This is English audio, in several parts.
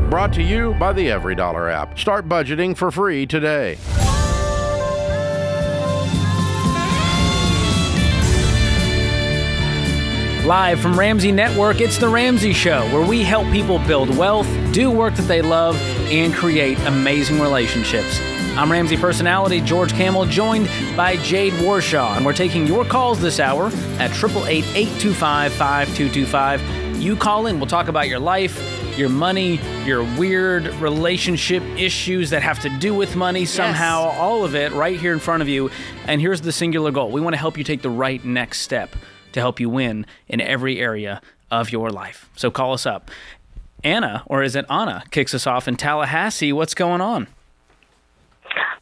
Brought to you by the EveryDollar app. Start budgeting for free today. Live from Ramsey Network, it's The Ramsey Show, where we help people build wealth, do work that they love, and create amazing relationships. I'm Ramsey personality George Kamel, joined by Jade Warshaw, and we're taking your calls this hour at 888-825-5225. You call in, we'll talk about your life, your money, your weird relationship issues that have to do with money somehow, all of it right here in front of you. And here's the singular goal. We want to help you take the right next step to help you win in every area of your life. So call us up. Anna, or is it Anna, kicks us off in Tallahassee. What's going on?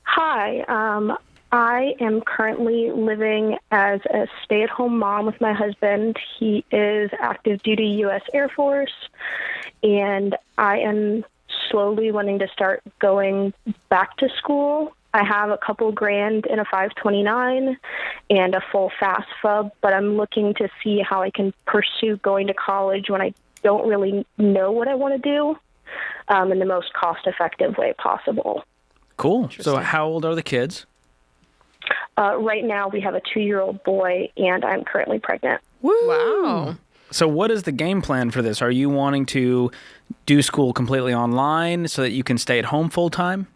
Hi. I am currently living as a stay-at-home mom with my husband. He is active duty U.S. Air Force, and I am slowly wanting to start going back to school. I have a couple grand in a 529 and a full FAFSA, but I'm looking to see how I can pursue going to college when I don't really know what I want to do in the most cost-effective way possible. Cool. So how old are the kids? Right now, we have a 2-year-old boy, and I'm currently pregnant. Woo! Wow. So what is the game plan for this? Are you wanting to do school completely online so that you can stay at home full-time?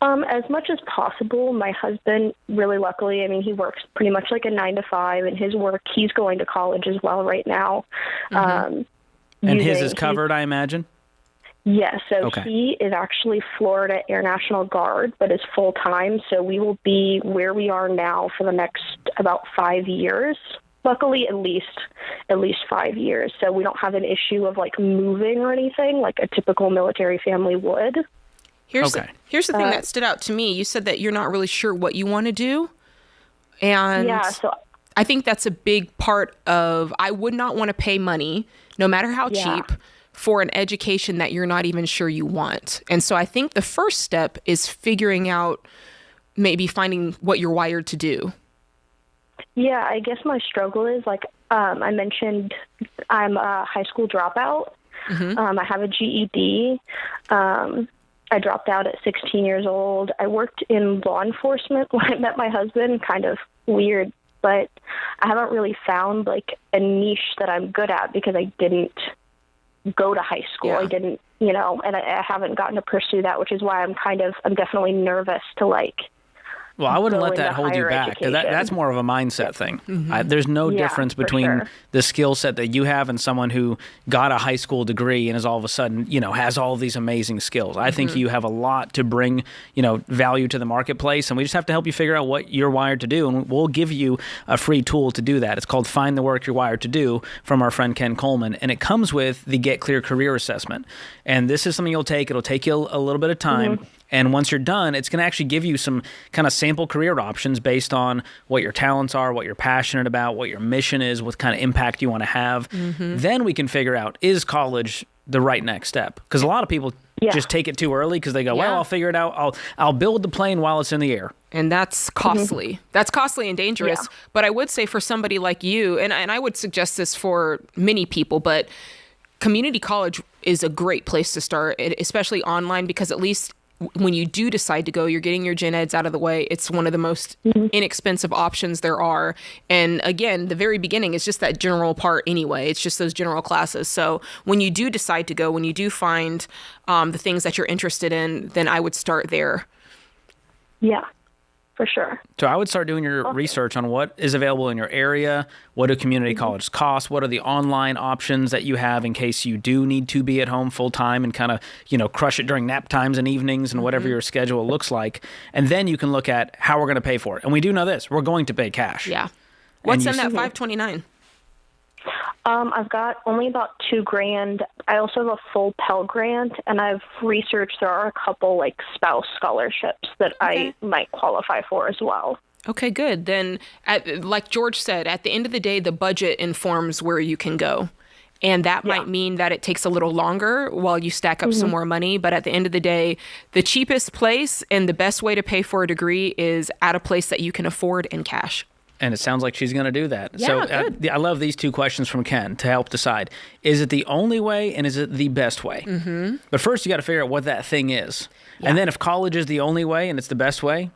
As much as possible. My husband, really luckily, I mean, he works pretty much like a 9-to-5, and his work, he's going to college as well right now. And his is covered, I imagine? Yes, so Okay. He is actually Florida Air National Guard, but is full-time, so we will be where we are now for the next about 5 years. Luckily, at least 5 years, so we don't have an issue of, like, moving or anything like a typical military family would. Here's the thing that stood out to me. You said that you're not really sure what you want to do. And yeah, so I think that's a big part of, I would not want to pay money, no matter how cheap, for an education that you're not even sure you want. And so I think the first step is figuring out, maybe finding what you're wired to do. Yeah, I guess my struggle is, like, I mentioned I'm a high school dropout. I have a GED. I dropped out at 16 years old. I worked in law enforcement when I met my husband, kind of weird, but I haven't really found, like, a niche that I'm good at because I didn't go to high school. I didn't, and I haven't gotten to pursue that, which is why I'm definitely nervous to, like, well, I wouldn't let that hold you back, because that's more of a mindset thing. There's no difference between the skill set that you have and someone who got a high school degree and is all of a sudden, has all these amazing skills. I think you have a lot to bring, value to the marketplace, and we just have to help you figure out what you're wired to do, and we'll give you a free tool to do that. It's called Find the Work You're Wired to Do from our friend Ken Coleman, and it comes with the Get Clear Career Assessment. And this is something you'll take. It'll take you a little bit of time. And once you're done, it's going to actually give you some kind of sample career options based on what your talents are, what you're passionate about, what your mission is, what kind of impact you want to have. Then we can figure out, is college the right next step? Because a lot of people just take it too early because they go, well, I'll figure it out. I'll build the plane while it's in the air. And that's costly. That's costly and dangerous. Yeah. But I would say for somebody like you, and I would suggest this for many people, but community college is a great place to start, especially online, because at least when you do decide to go, you're getting your gen eds out of the way. It's one of the most inexpensive options there are. And again, the very beginning is just that general part anyway. It's just those general classes. So when you do decide to go, when you do find the things that you're interested in, then I would start there. Yeah, for sure. So I would start doing your research on what is available in your area. What do community colleges cost? What are the online options that you have in case you do need to be at home full time and kind of, crush it during nap times and evenings and whatever your schedule looks like. And then you can look at how we're going to pay for it. And we do know this. We're going to pay cash. Yeah. What's in that 529? I've got only about $2,000. I also have a full Pell Grant, and I've researched there are a couple, like, spouse scholarships that I might qualify for as well. Okay, good. Then, like George said, at the end of the day, the budget informs where you can go. And that might mean that it takes a little longer while you stack up some more money. But at the end of the day, the cheapest place and the best way to pay for a degree is at a place that you can afford in cash. And it sounds like she's going to do that. Yeah, So good. I love these two questions from Ken to help decide. Is it the only way and is it the best way? Mm-hmm. But first, you got to figure out what that thing is. Yeah. And then if college is the only way and it's the best way,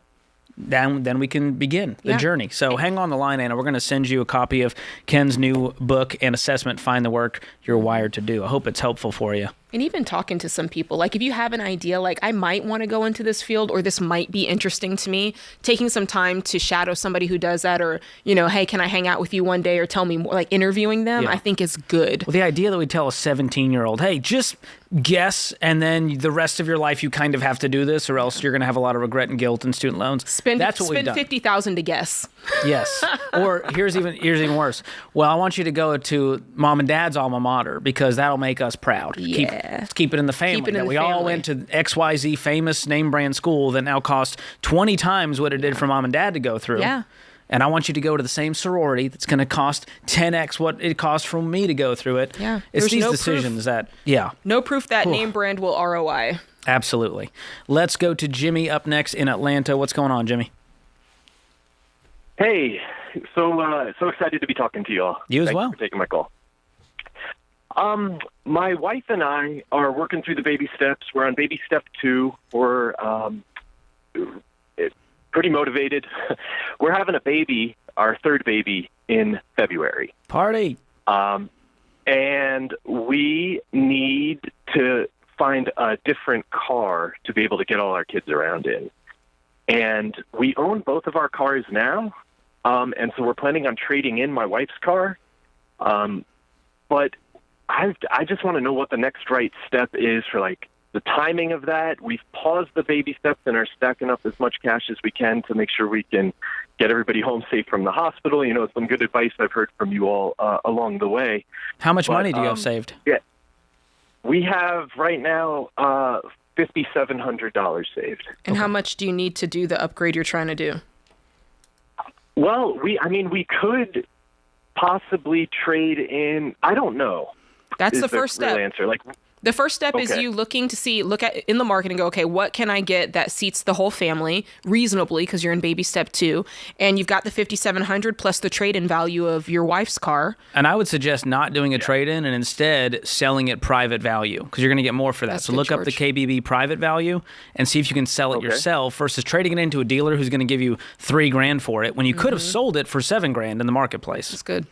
then we can begin the journey. So hang on the line, Anna. We're going to send you a copy of Ken's new book and assessment, Find the Work You're Wired to Do. I hope it's helpful for you. And even talking to some people, like if you have an idea, like I might want to go into this field or this might be interesting to me, taking some time to shadow somebody who does that or, hey, can I hang out with you one day or tell me more, like interviewing them, I think is good. Well, the idea that we tell a 17-year-old, hey, just guess and then the rest of your life you kind of have to do this or else you're going to have a lot of regret and guilt and student loans. That's what we've done. Spend $50,000 to guess. Yes. Or here's even worse. Well, I want you to go to mom and dad's alma mater because that'll make us proud. Yeah. Keep it in the family. We all went to XYZ famous name brand school that now costs 20 times what it did for mom and dad to go through. Yeah. And I want you to go to the same sorority that's going to cost 10x what it cost for me to go through it. Yeah. It's these decisions that, No proof that name brand will ROI. Absolutely. Let's go to Jimmy up next in Atlanta. What's going on, Jimmy? Hey, so excited to be talking to you all. You as well. Thanks for taking my call. My wife and I are working through the baby steps. We're on baby step 2. We're pretty motivated. We're having a baby, our third baby, in February. Party. And we need to find a different car to be able to get all our kids around in. And we own both of our cars now, and so we're planning on trading in my wife's car. But I just want to know what the next right step is for, like, the timing of that. We've paused the baby steps and are stacking up as much cash as we can to make sure we can get everybody home safe from the hospital. Some good advice I've heard from you all along the way. How much money do you have saved? Yeah, we have right now $5,700 saved. And how much do you need to do the upgrade you're trying to do? Well, we could possibly trade in. I don't know. That's the first step. Answer. The first step is you look at in the market and go, okay, what can I get that seats the whole family reasonably because you're in baby step 2, and you've got the $5,700 plus the trade-in value of your wife's car. And I would suggest not doing a trade-in and instead selling it private value because you're going to get more for that. So look up the KBB private value and see if you can sell it yourself versus trading it into a dealer who's going to give you $3,000 for it when you could have sold it for $7,000 in the marketplace. That's good.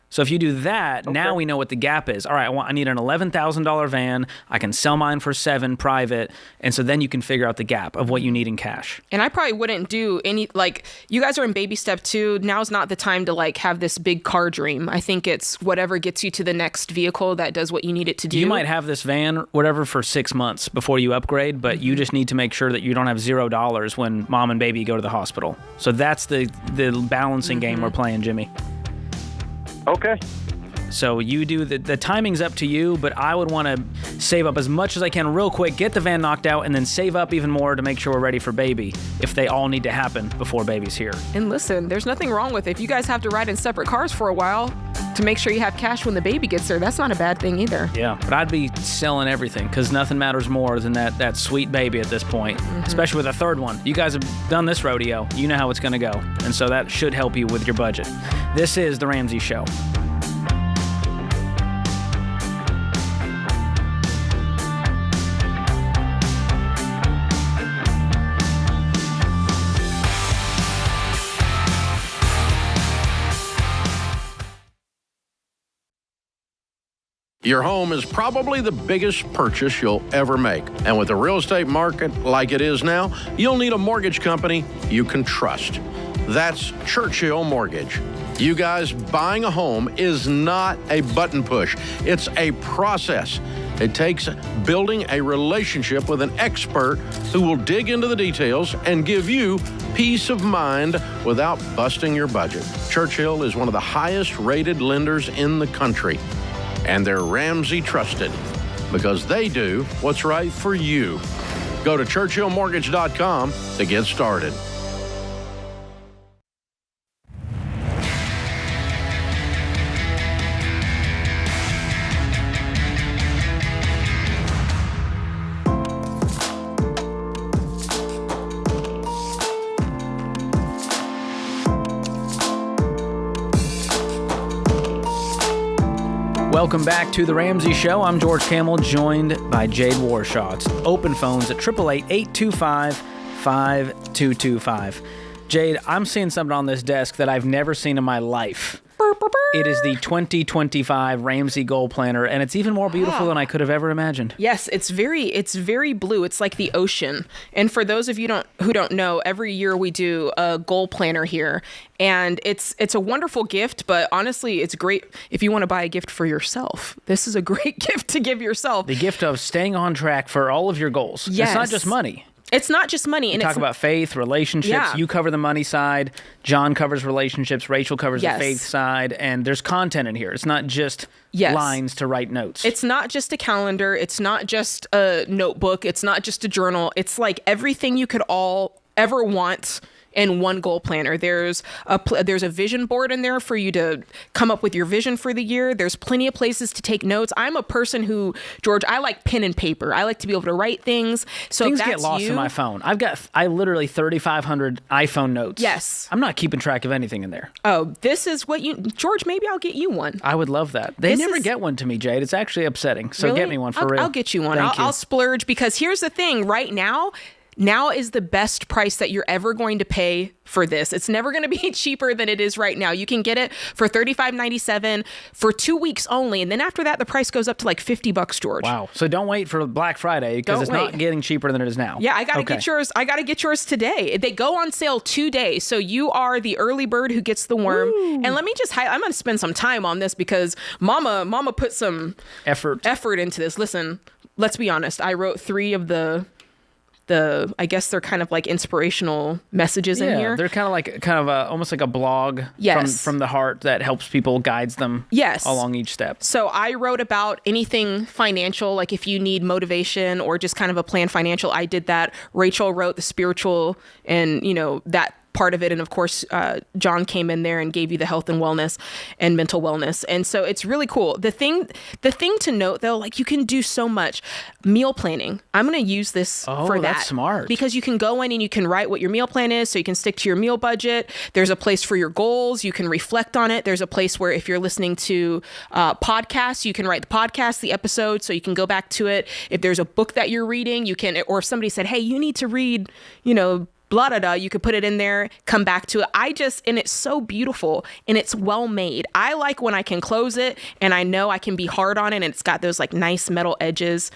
So if you do that, now we know what the gap is. All right, I need an $11,000 van. I can sell mine for $7,000 private. And so then you can figure out the gap of what you need in cash. And I probably wouldn't do any, you guys are in baby step 2. Now's not the time to have this big car dream. I think it's whatever gets you to the next vehicle that does what you need it to do. You might have this van, whatever, for 6 months before you upgrade, but you just need to make sure that you don't have $0 when mom and baby go to the hospital. So that's the balancing game we're playing, Jimmy. Okay. So you do the timing's up to you, but I would want to save up as much as I can real quick, get the van knocked out, and then save up even more to make sure we're ready for baby if they all need to happen before baby's here. And listen, there's nothing wrong with it. If you guys have to ride in separate cars for a while to make sure you have cash when the baby gets there, that's not a bad thing either. Yeah, but I'd be selling everything because nothing matters more than that sweet baby at this point, especially with a third one. You guys have done this rodeo. You know how it's going to go. And so that should help you with your budget. This is The Ramsey Show. Your home is probably the biggest purchase you'll ever make. And with the real estate market like it is now, you'll need a mortgage company you can trust. That's Churchill Mortgage. You guys, buying a home is not a button push. It's a process. It takes building a relationship with an expert who will dig into the details and give you peace of mind without busting your budget. Churchill is one of the highest rated lenders in the country. And they're Ramsey trusted because they do what's right for you. Go to churchillmortgage.com to get started. Welcome back to The Ramsey Show. I'm George Kamel, joined by Jade Warshaw. It's open phones at 888-825-5225. Jade, I'm seeing something on this desk that I've never seen in my life. It is the 2025 Ramsey Goal Planner, and it's even more beautiful than I could have ever imagined. Yes, it's very blue. It's like the ocean. And for those of you who don't know, every year we do a goal planner here, and it's a wonderful gift. But honestly, it's great if you want to buy a gift for yourself. This is a great gift to give yourself. The gift of staying on track for all of your goals. Yes. It's not just money. It's not just money. And talk about faith, relationships. Yeah. You cover the money side. John covers relationships. Rachel covers the faith side. And there's content in here. It's not just lines to write notes. It's not just a calendar. It's not just a notebook. It's not just a journal. It's like everything you could all ever want in one goal planner. There's a vision board in there for you to come up with your vision for the year. There's plenty of places to take notes. I'm a person who, George, I like pen and paper. I like to be able to write things. So things get lost in my phone. I literally 3,500 iPhone notes. Yes. I'm not keeping track of anything in there. Oh, this is what George, maybe I'll get you one. I would love that. They never get one to me, Jade. It's actually upsetting. So really? Get me one for real. I'll get you one. I'll splurge, because here's the thing. Right now is the best price that you're ever going to pay for this. It's never going to be cheaper than it is right now. You can get it for $35.97 for 2 weeks only. And then after that, the price goes up to like $50, George. Wow. So don't wait for Black Friday, because it's not getting cheaper than it is now. Yeah, I got to get yours. I got to get yours today. They go on sale today. So you are the early bird who gets the worm. Ooh. And let me just I'm going to spend some time on this, because mama put some effort into this. Listen, let's be honest. I wrote 3 of the I guess they're kind of like inspirational messages in here. They're kind of almost like a blog from the heart that helps people, guides them along each step. So I wrote about anything financial, like if you need motivation or just kind of a plan financial, I did that. Rachel wrote the spiritual and, that part of it. And of course, John came in there and gave you the health and wellness and mental wellness. And so it's really cool. The thing to note though, like you can do so much. Meal planning. I'm going to use this for that. That's smart. Because you can go in and you can write what your meal plan is, so you can stick to your meal budget. There's a place for your goals. You can reflect on it. There's a place where if you're listening to podcasts, you can write the podcast, the episode, so you can go back to it. If there's a book that you're reading, you can, or if somebody said, hey, you need to read, blah, blah, blah, you could put it in there, come back to it. And it's so beautiful and it's well made. I like when I can close it and I know I can be hard on it and it's got those like nice metal edges.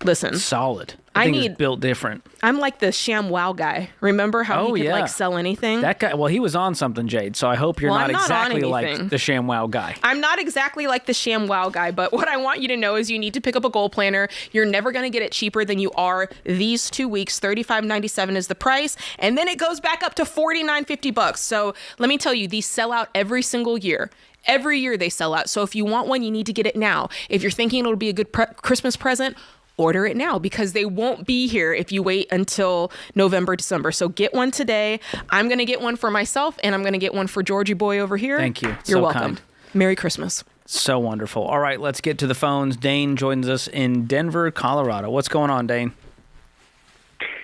Listen. Solid. I think it's built different. I'm like the ShamWow guy. Remember how he could like sell anything? That guy, well, he was on something, Jade, so I hope you're not exactly like the ShamWow guy. I'm not exactly like the ShamWow guy, but what I want you to know is you need to pick up a goal planner. You're never going to get it cheaper than you are these 2 weeks. $35.97 is the price, and then it goes back up to $49.50. So let me tell you, these sell out every single year. Every year they sell out. So if you want one, you need to get it now. If you're thinking it'll be a good Christmas present, order it now, because they won't be here if you wait until November, December. So get one today. I'm going to get one for myself, and I'm going to get one for Georgie boy over here. Thank you. You're welcome. Kind. Merry Christmas. So wonderful. All right, let's get to the phones. Dane joins us in Denver, Colorado. What's going on, Dane?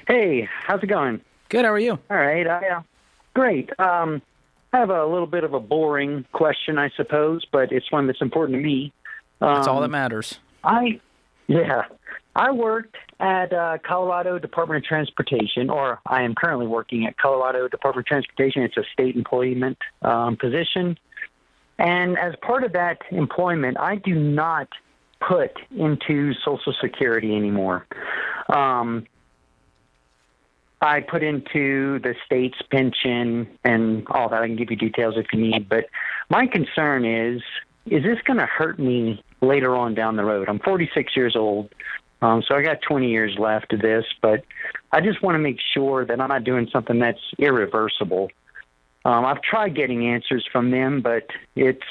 Hey, how's it going? Good. How are you? All right. Great. I have a little bit of a boring question, I suppose, but it's one that's important to me. That's all that matters. I worked at Colorado Department of Transportation, or I am currently working at Colorado Department of Transportation. It's a state employment position. And as part of that employment, I do not put into Social Security anymore. I put into the state's pension and all that. I can give you details if you need. But my concern is this going to hurt me later on down the road? I'm 46 years old. So I got 20 years left of this, but I just want to make sure that I'm not doing something that's irreversible. I've tried getting answers from them, but it's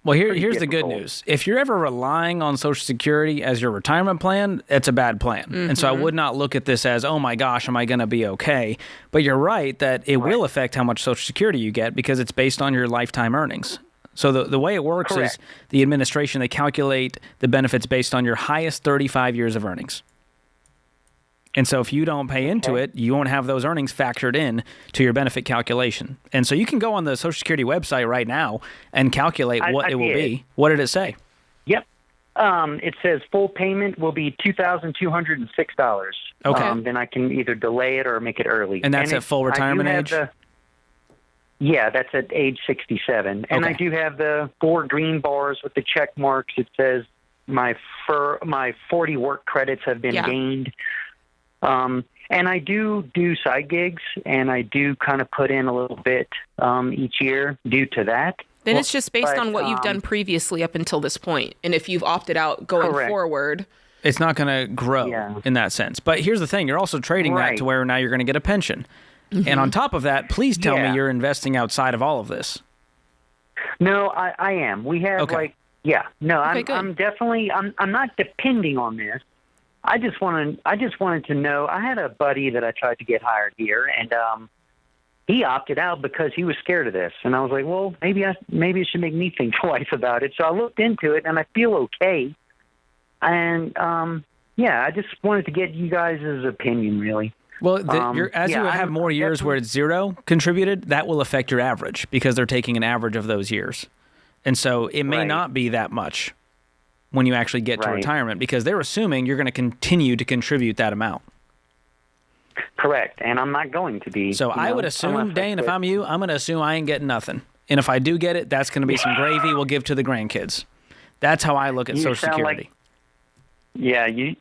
here's the good news. If you're ever relying on Social Security as your retirement plan, it's a bad plan. Mm-hmm. And so I would not look at this as, oh my gosh, am I going to be okay? But you're right that it will affect how much Social Security you get, because it's based on your lifetime earnings. So the way it works is the administration, they calculate the benefits based on your highest 35 years of earnings. And so if you don't pay into it, you won't have those earnings factored in to your benefit calculation. And so you can go on the Social Security website right now and calculate what it will be. What did it say? Yep. It says full payment will be $2,206. Okay. Then I can either delay it or make it early. And that's at full retirement age? Yeah, that's at age 67. And I do have the 4 green bars with the check marks. It says my 40 work credits have been gained. And I do side gigs, and I do kind of put in a little bit each year due to that. Then it's just based on what you've done previously up until this point. And if you've opted out going forward, it's not going to grow in that sense. But here's the thing. You're also trading that to where now you're going to get a pension. Mm-hmm. And on top of that, please tell me you're investing outside of all of this. No, I am. We have I'm definitely, I'm not depending on this. I just wanted to know, I had a buddy that I tried to get hired here, and he opted out because he was scared of this. And I was like, well, maybe it should make me think twice about it. So I looked into it, and I feel okay. And, I just wanted to get you guys' opinion, really. Well, as you have more years where it's 0 contributed, that will affect your average because they're taking an average of those years. And so it may not be that much when you actually get to retirement because they're assuming you're going to continue to contribute that amount. Correct, and I'm not going to be. So I would assume, Dane, if I'm you, I'm going to assume I ain't getting nothing. And if I do get it, that's going to be some gravy we'll give to the grandkids. That's how I look at Social Security. You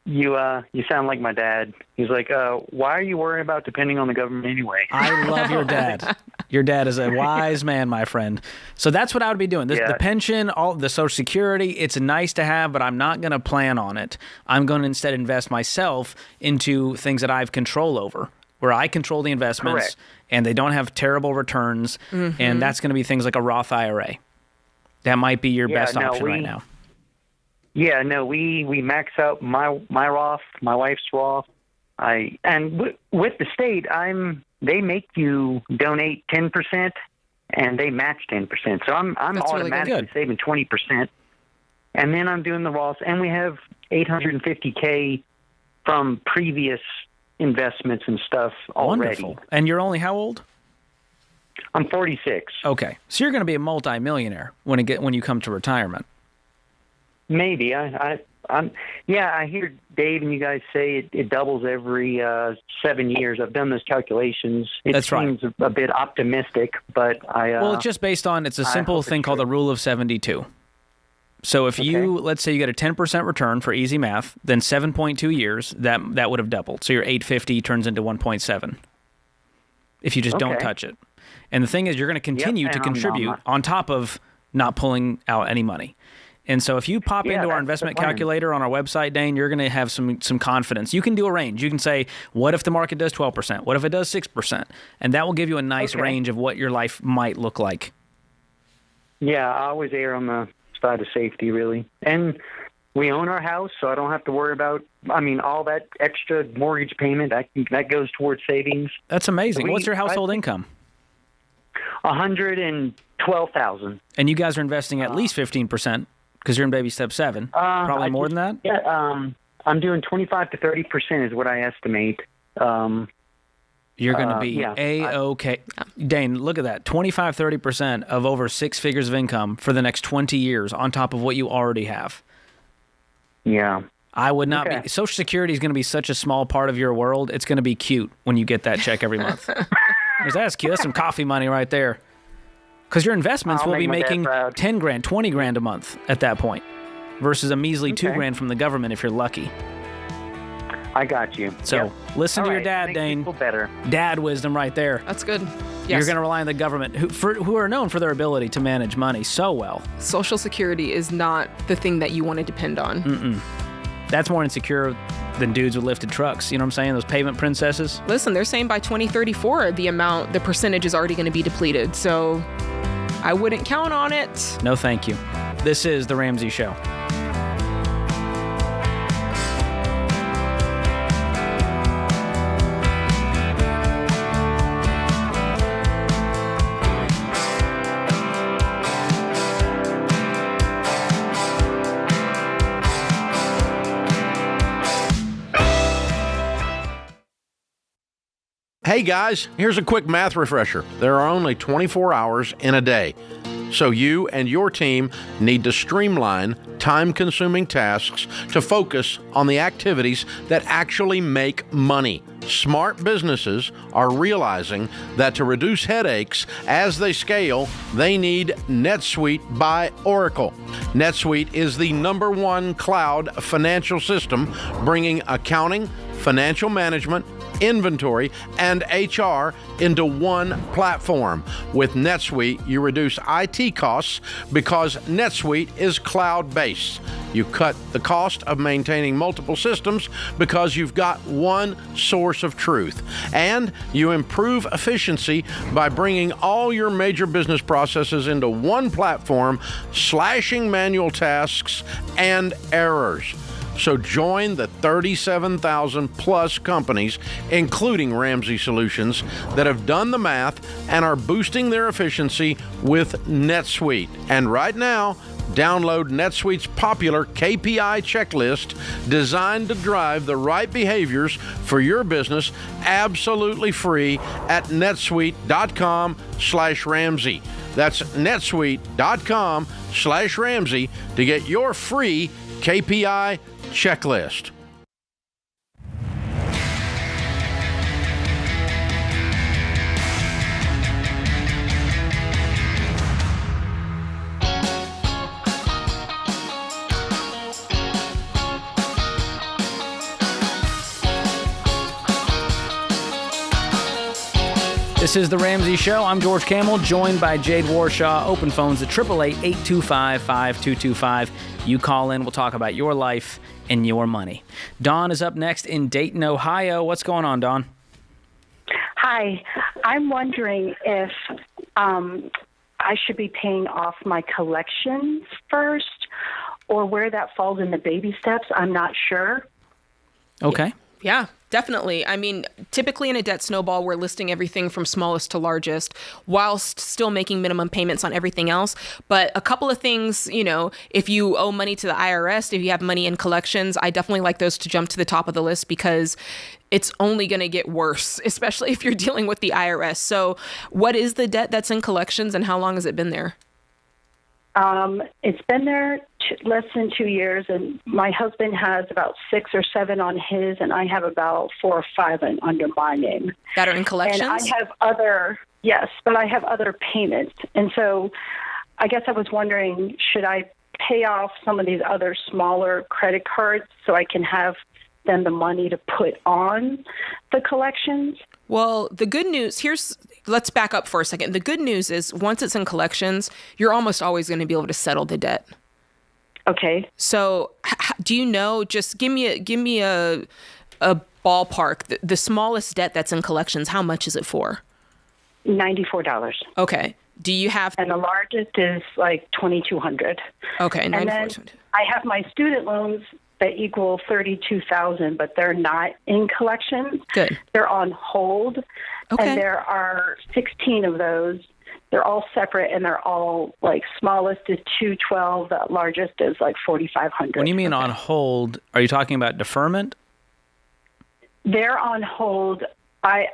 sound like my dad. He's like, why are you worrying about depending on the government anyway? I love your dad. Your dad is a wise man, my friend. So that's what I would be doing. The pension, all the Social Security, it's nice to have, but I'm not going to plan on it. I'm going to instead invest myself into things that I have control over, where I control the investments and they don't have terrible returns. Mm-hmm. And that's going to be things like a Roth IRA. That might be your best option right now. Yeah, no, we max out my Roth, my wife's Roth. With the state, they make you donate 10%, and they match 10%. So I'm automatically saving 20%, and then I'm doing the Roth, and we have $850K from previous investments and stuff already. Wonderful. And you're only how old? I'm 46. Okay, so you're going to be a multimillionaire when you come to retirement. Maybe. I hear Dave and you guys say it doubles every 7 years. I've done those calculations. It seems a bit optimistic, but well, it's just based on, it's a simple thing called the rule of 72. So if let's say you get a 10% return for easy math, then 7.2 years, that would have doubled. So your 850 turns into 1.7 if you just don't touch it. And the thing is, you're going to continue to contribute on top of not pulling out any money. And so if you pop into our investment calculator on our website, Dane, you're going to have some confidence. You can do a range. You can say, what if the market does 12%? What if it does 6%? And that will give you a nice range of what your life might look like. Yeah, I always err on the side of safety, really. And we own our house, so I don't have to worry about, all that extra mortgage payment. That goes towards savings. That's amazing. What's your household income? $112,000. And you guys are investing at least 15%. Because you're in baby step 7. Probably more than that? Yeah, I'm doing 25 to 30% is what I estimate. You're going to be A-okay. Dane, look at that. 25, 30% of over 6 figures of income for the next 20 years on top of what you already have. Yeah. I would not be. Social Security is going to be such a small part of your world. It's going to be cute when you get that check every month. That's cute. That's some coffee money right there. Because your investments will be making 10 grand, 20 grand a month at that point versus a measly 2 grand from the government if you're lucky. I got you. So listen to your dad, Dane. Better. Dad wisdom right there. That's good. Yes. You're going to rely on the government who are known for their ability to manage money so well. Social Security is not the thing that you want to depend on. Mm-mm. That's more insecure than dudes with lifted trucks. You know what I'm saying? Those pavement princesses. Listen, they're saying by 2034, the percentage is already going to be depleted. So I wouldn't count on it. No, thank you. This is The Ramsey Show. Hey guys, here's a quick math refresher. There are only 24 hours in a day. So you and your team need to streamline time-consuming tasks to focus on the activities that actually make money. Smart businesses are realizing that to reduce headaches as they scale, they need NetSuite by Oracle. NetSuite is the #1 cloud financial system, bringing accounting, financial management, inventory, and HR into one platform. With NetSuite, you reduce IT costs because NetSuite is cloud-based. You cut the cost of maintaining multiple systems because you've got one source of truth. And you improve efficiency by bringing all your major business processes into one platform, slashing manual tasks and errors. So join the 37,000 plus companies, including Ramsey Solutions, that have done the math and are boosting their efficiency with NetSuite. And right now, download NetSuite's popular KPI checklist designed to drive the right behaviors for your business absolutely free at netsuite.com/Ramsey. That's netsuite.com/Ramsey to get your free KPI checklist. This is The Ramsey Show. I'm George Kamel, joined by Jade Warshaw. Open phones at 888-825-5225. You call in. We'll talk about your life and your money. Dawn is up next in Dayton, Ohio. What's going on, Dawn? Hi. I'm wondering if I should be paying off my collections first or where that falls in the baby steps. I'm not sure. Okay. Yeah, definitely. I mean, typically in a debt snowball, we're listing everything from smallest to largest whilst still making minimum payments on everything else. But a couple of things, you know, if you owe money to the IRS, if you have money in collections, I definitely like those to jump to the top of the list because it's only going to get worse, especially if you're dealing with the IRS. So what is the debt that's in collections and how long has it been there? It's been there less than 2 years, and my husband has about 6 or 7 on his, and I have about 4 or 5 under my name. That are in collections? And I have other payments. And so I guess I was wondering, should I pay off some of these other smaller credit cards so I can have then the money to put on the collections? Well, the good news, let's back up for a second. The good news is once it's in collections, you're almost always going to be able to settle the debt. Okay. So do you know, just give me a ballpark, the smallest debt that's in collections, how much is it for? $94. Okay. Do you have... And the largest is like $2,200. Okay, $94. And then I have my student loans that equal $32,000, but they're not in collections. Good. They're on hold. Okay. And there are 16 of those. They're all separate, and they're all like smallest is $212. The largest is like $4,500. When you mean on hold, are you talking about deferment? They're on hold. I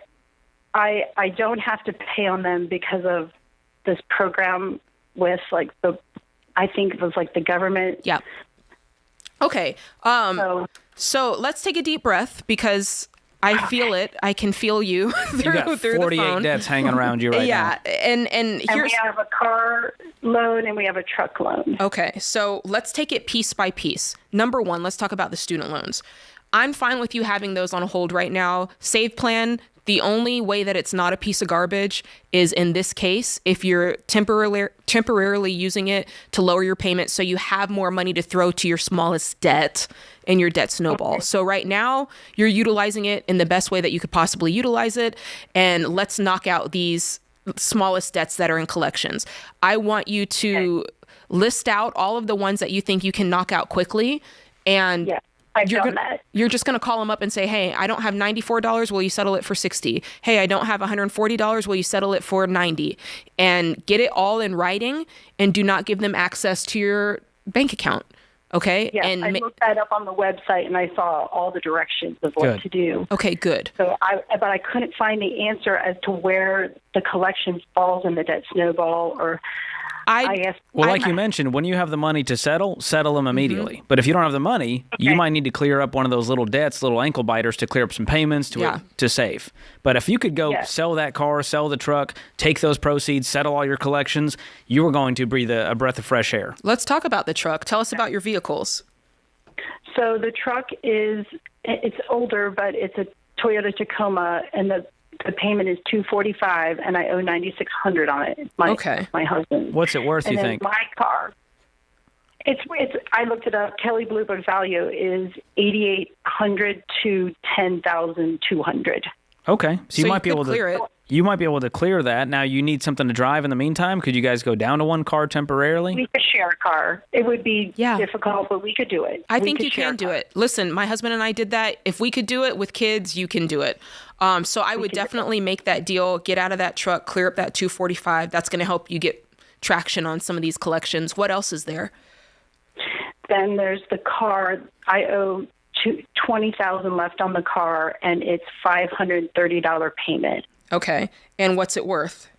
don't have to pay on them because of this program with like I think it was like the government. Yeah. Okay. So let's take a deep breath because I feel it. I can feel you through you got 48 debts hanging around you right now. Yeah. And we have a car loan and we have a truck loan. Okay. So let's take it piece by piece. Number one, let's talk about the student loans. I'm fine with you having those on hold right now. Save plan. The only way that it's not a piece of garbage is in this case, if you're temporarily using it to lower your payment so you have more money to throw to your smallest debt in your debt snowball. Okay. So right now, you're utilizing it in the best way that you could possibly utilize it. And let's knock out these smallest debts that are in collections. I want you to list out all of the ones that you think you can knock out quickly. And you're just going to call them up and say, hey, I don't have $94. Will you settle it for $60? Hey, I don't have $140. Will you settle it for $90? And get it all in writing and do not give them access to your bank account. Okay? Yeah, and I looked that up on the website and I saw all the directions of what to do. Okay, good. But I couldn't find the answer as to where the collection falls in the debt snowball, or I guess. Well, like you mentioned, when you have the money to settle them immediately. But if you don't have the money, you might need to clear up one of those little debts, little ankle biters, to clear up some payments to save. But if you could go sell that car, sell the truck, take those proceeds, settle all your collections, you are going to breathe a breath of fresh air. Let's talk about the truck. Tell us about your vehicles. So the truck it's older, but it's a Toyota Tacoma, and the payment is $245, and I owe $9,600 on it. My husband. What's it worth? And you then think? My car. It's. I looked it up. Kelley Blue Book value is $8,800 to $10,200. Okay, so you might be able to clear it. You might be able to clear that. Now you need something to drive in the meantime. Could you guys go down to one car temporarily? We could share a car. It would be difficult, but we could do it. I think you can do it. Listen, my husband and I did that. If we could do it with kids, you can do it. So I would definitely make that deal, get out of that truck, clear up that $245. That's going to help you get traction on some of these collections. What else is there? Then there's the car. I owe $20,000 left on the car, and it's $530 payment. Okay. And what's it worth?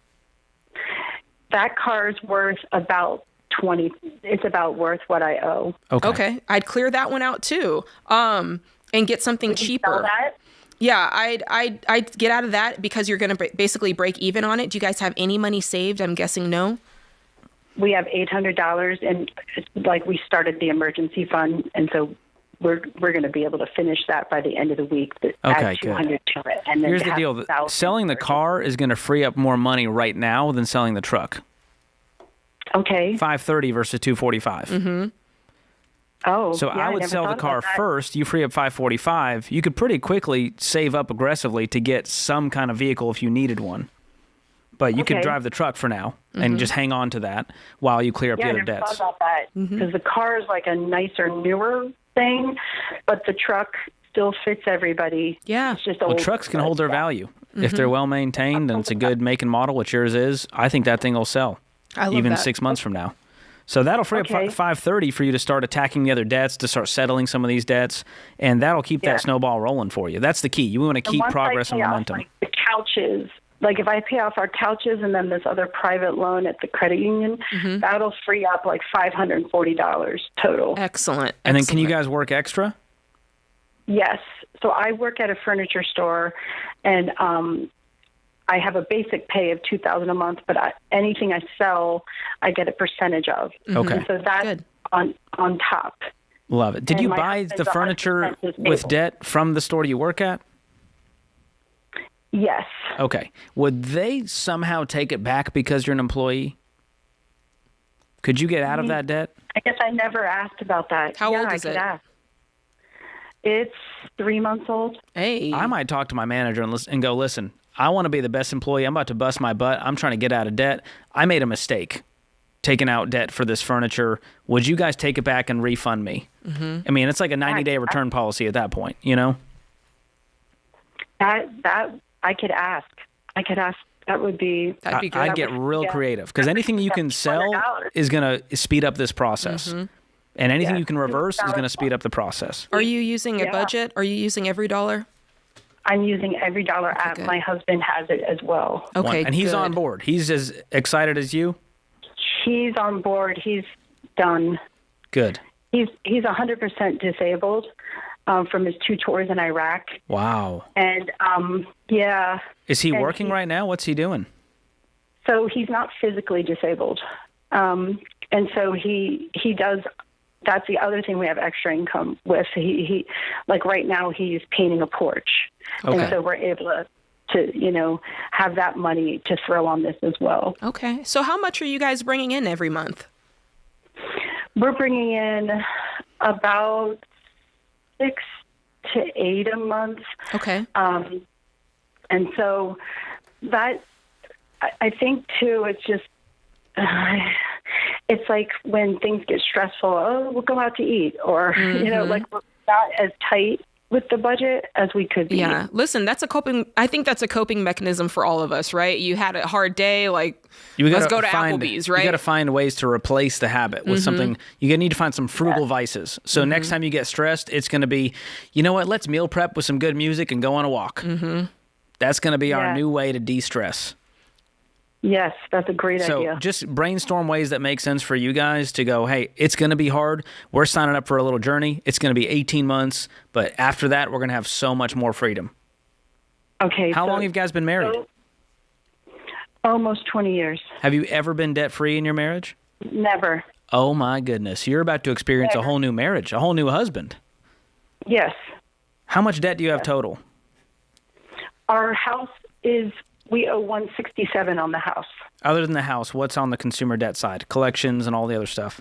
That car's worth about $20. It's about worth what I owe. Okay. I'd clear that one out too. And get something cheaper. Sell that? Yeah, I'd get out of that because you're going to basically break even on it. Do you guys have any money saved? I'm guessing no. We have $800, and it's we started the emergency fund, and so we're going to be able to finish that by the end of the week. Add 200 to it, and then here's the deal: selling the car is going to free up more money right now than selling the truck. Okay. $530 versus $245. Mm-hmm. Oh, so I would sell the car first. You free up $545. You could pretty quickly save up aggressively to get some kind of vehicle if you needed one. But you could drive the truck for now and just hang on to that while you clear up the other debts. I never thought about that because the car is like a nicer, newer thing, but the truck still fits everybody. Yeah. It's just well, trucks can hold their value. If they're well maintained and it's a good make and model, which yours is, I think that thing will sell even 6 months from now. So that'll free up $530 for you to start attacking the other debts, to start settling some of these debts, and that'll keep that snowball rolling for you. That's the key. You want to keep progress and momentum. The couches. Like if I pay off our couches and then this other private loan at the credit union, that'll free up like $540 total. Excellent. And then can you guys work extra? Yes. So I work at a furniture store, and I have a basic pay of $2,000 a month, but anything I sell, I get a percentage of. Okay. And so that's on top. Love it. Did you buy the furniture with debt from the store you work at? Yes. Okay. Would they somehow take it back because you're an employee? Could you get out of that debt? I guess I never asked about that. How old is it? Ask. It's 3 months old. Hey. I might talk to my manager and go, listen, I want to be the best employee. I'm about to bust my butt. I'm trying to get out of debt. I made a mistake taking out debt for this furniture. Would you guys take it back and refund me? I mean, it's like a 90-day return policy at that point, you know? That I could ask. That would be. That'd be good. I'd get real creative because anything you can sell is going to speed up this process. And anything you can reverse is going to speed up the process. Are you using a budget? Are you using every dollar? I'm using every dollar app. My husband has it as well. Okay, and he's on board. He's as excited as you? He's on board. He's done. Good. He's 100% disabled from his 2 tours in Iraq. Wow. And yeah. Is he working right now? What's he doing? So he's not physically disabled. And so he does. That's the other thing we have extra income with. He like right now he's painting a porch. Okay. And so we're able to have that money to throw on this as well. Okay. So how much are you guys bringing in every month? We're bringing in about 6 to 8 a month. Okay. And so that, I think too, it's just, it's like when things get stressful, we'll go out to eat, or, like we're not as tight with the budget as we could be. Yeah. Listen, I think that's a coping mechanism for all of us, right? You had a hard day, like, let's go to Applebee's, right? You got to find ways to replace the habit with something. You need to find some frugal vices. So next time you get stressed, it's going to be, you know what, let's meal prep with some good music and go on a walk. That's going to be our new way to de-stress. Yes, that's a great idea. So just brainstorm ways that make sense for you guys to go, hey, it's going to be hard. We're signing up for a little journey. It's going to be 18 months, but after that, we're going to have so much more freedom. Okay. How long have you guys been married? Almost 20 years. Have you ever been debt-free in your marriage? Never. Oh, my goodness. You're about to experience a whole new marriage, a whole new husband. Yes. How much debt do you have total? Our house we owe $167 on the house. Other than the house, what's on the consumer debt side? Collections and all the other stuff.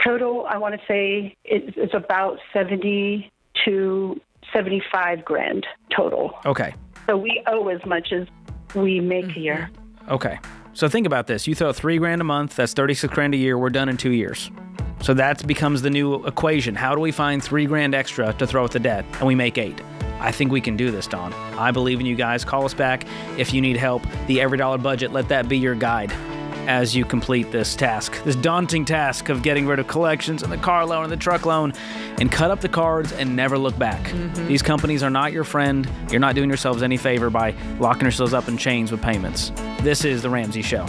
Total, I want to say it's about 70 to 75 grand total. Okay. So we owe as much as we make a year. Okay. So think about this. You throw $3,000 a month, that's 36 grand a year. We're done in 2 years. So that becomes the new equation. How do we find $3,000 extra to throw at the debt? And we make 8. I think we can do this, Dawn. I believe in you guys. Call us back if you need help. The Every Dollar Budget, let that be your guide as you complete this task, this daunting task of getting rid of collections and the car loan and the truck loan, and cut up the cards and never look back. These companies are not your friend. You're not doing yourselves any favor by locking yourselves up in chains with payments. This is The Ramsey Show.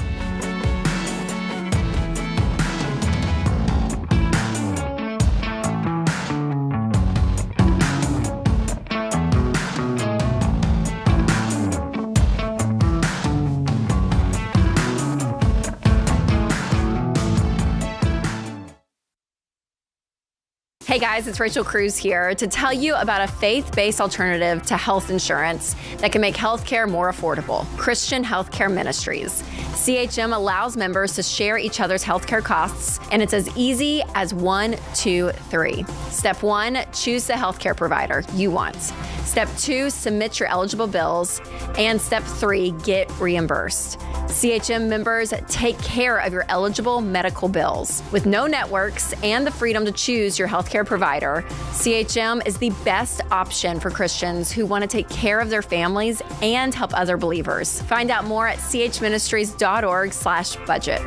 Hey guys, it's Rachel Cruz here to tell you about a faith-based alternative to health insurance that can make healthcare more affordable. Christian Healthcare Ministries. CHM allows members to share each other's healthcare costs, and it's as easy as 1, 2, 3. Step 1, choose the healthcare provider you want. Step 2, submit your eligible bills. And Step 3, get reimbursed. CHM members take care of your eligible medical bills. With no networks and the freedom to choose your healthcare provider, CHM is the best option for Christians who want to take care of their families and help other believers. Find out more at chministries.org/budget.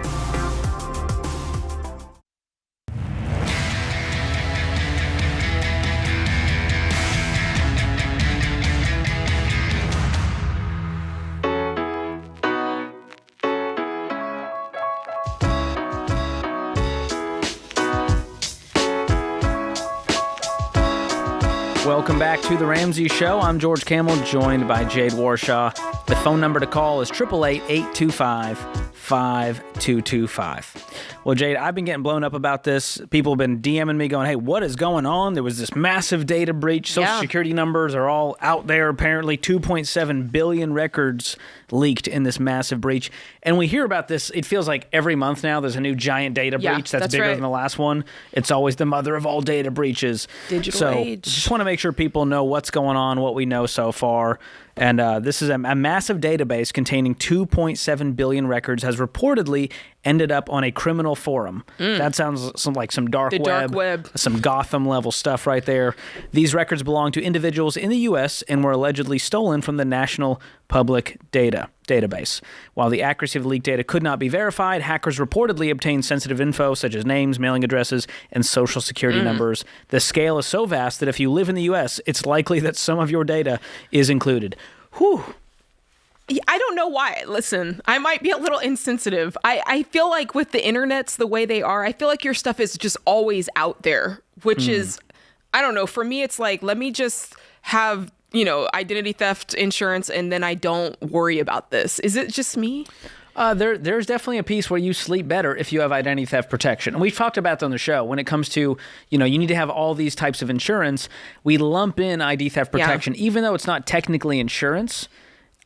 Welcome back to The Ramsey Show. I'm George Kamel, joined by Jade Warshaw. The phone number to call is 888-825-5225. Well, Jade, I've been getting blown up about this. People have been DMing me going, hey, what is going on? There was this massive data breach. Social Security numbers are all out there. Apparently 2.7 billion records leaked in this massive breach. And we hear about this, it feels like every month now there's a new giant data breach that's bigger than the last one. It's always the mother of all data breaches. Digital age. Just want to make sure people know what's going on, what we know so far. And this is a massive database containing 2.7 billion records has reportedly ended up on a criminal forum. That sounds like some dark web, some Gotham-level stuff right there. These records belong to individuals in the U.S. and were allegedly stolen from the National Public Database. While the accuracy of the leaked data could not be verified, hackers reportedly obtained sensitive info such as names, mailing addresses, and social security numbers. The scale is so vast that if you live in the U.S., it's likely that some of your data is included. Whew. I don't know why. Listen, I might be a little insensitive. I feel like with the internets the way they are, I feel like your stuff is just always out there, which is, I don't know. For me, it's like, let me just have, identity theft insurance and then I don't worry about this. Is it just me? There's definitely a piece where you sleep better if you have identity theft protection. And we've talked about that on the show. When it comes to, you need to have all these types of insurance, we lump in ID theft protection, even though it's not technically insurance.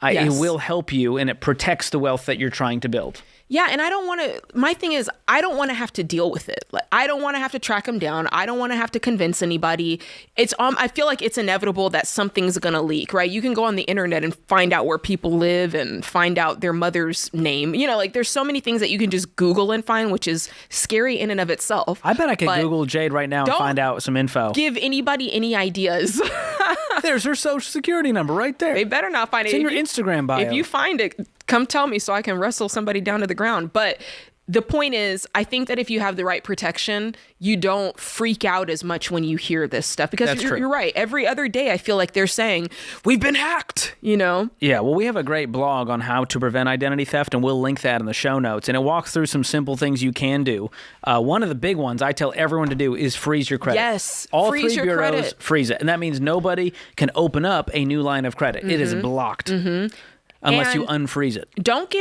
It will help you and it protects the wealth that you're trying to build. Yeah, and I don't want to, my thing is, I don't want to have to deal with it. Like, I don't want to have to track them down. I don't want to have to convince anybody. I feel like it's inevitable that something's going to leak, right? You can go on the internet and find out where people live and find out their mother's name. There's so many things that you can just Google and find, which is scary in and of itself. I bet I could Google Jade right now and find out some info. Give anybody any ideas. There's her social security number right there. They better not find it. It's in your Instagram bio. If you find it, come tell me so I can wrestle somebody down to the ground. But the point is, I think that if you have the right protection, you don't freak out as much when you hear this stuff, because you're right. Every other day, I feel like they're saying, we've been hacked, you know? Yeah, well, we have a great blog on how to prevent identity theft, and we'll link that in the show notes. And it walks through some simple things you can do. One of the big ones I tell everyone to do is freeze your credit. Yes, all freeze 3 your bureaus credit. freeze it. And that means nobody can open up a new line of credit. It is blocked. Unless you unfreeze it. Don't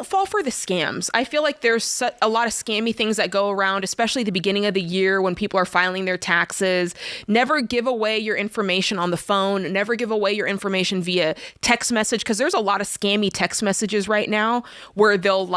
fall for the scams. I feel like there's a lot of scammy things that go around, especially the beginning of the year when people are filing their taxes. Never give away your information on the phone. Never give away your information via text message, because there's a lot of scammy text messages right now where they'll be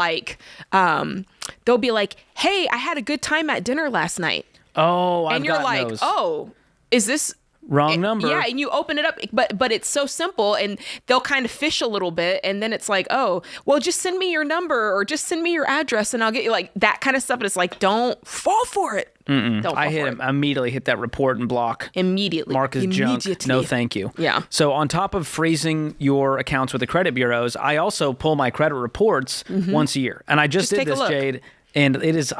like, hey, I had a good time at dinner last night. Oh, I've and you're gotten like, those. oh, is this... Wrong number. Yeah, and you open it up, but it's so simple, and they'll kind of fish a little bit, and then it's like, oh, well, just send me your number or just send me your address, and I'll get you, like, that kind of stuff. And it's like, don't fall for it. Don't fall I for it. immediately hit that report and block. Immediately. Mark as junk. No, thank you. Yeah. So on top of freezing your accounts with the credit bureaus, I also pull my credit reports once a year, and I just did this, Jade, and it is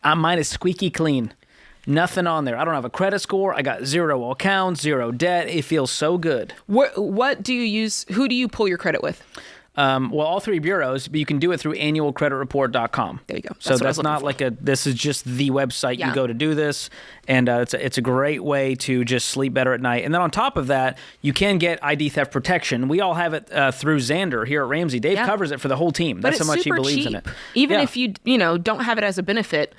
mine is squeaky clean. Nothing on there. I don't have a credit score. I got 0 accounts, 0 debt. It feels so good. What do you use? Who do you pull your credit with? Well, all 3 bureaus, but you can do it through annualcreditreport.com. There you go. So that's not like this is just the website you go to do this. And it's a great way to just sleep better at night. And then on top of that, you can get ID theft protection. We all have it through Xander here at Ramsey. Dave covers it for the whole team. That's how much he believes in it. Even if you don't have it as a benefit.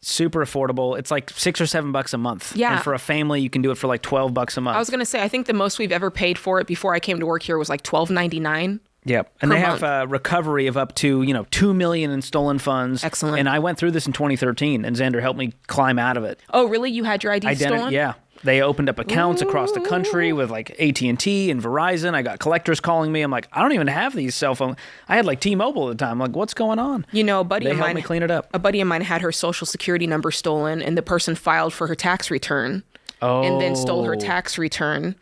Super affordable. It's like $6 or $7 a month. Yeah. And for a family, you can do it for like $12 a month. I was going to say, I think the most we've ever paid for it before I came to work here was like $12.99. Yep. And they have a recovery of up to, $2 million in stolen funds. Excellent. And I went through this in 2013, and Xander helped me climb out of it. Oh, really? You had your ID stolen? Yeah. They opened up accounts across the country with like AT&T and Verizon. I got collectors calling me. I'm like, I don't even have these cell phones. I had like T-Mobile at the time. I'm like, what's going on? A buddy of mine helped me clean it up. A buddy of mine had her social security number stolen, and the person filed for her tax return and then stole her tax return.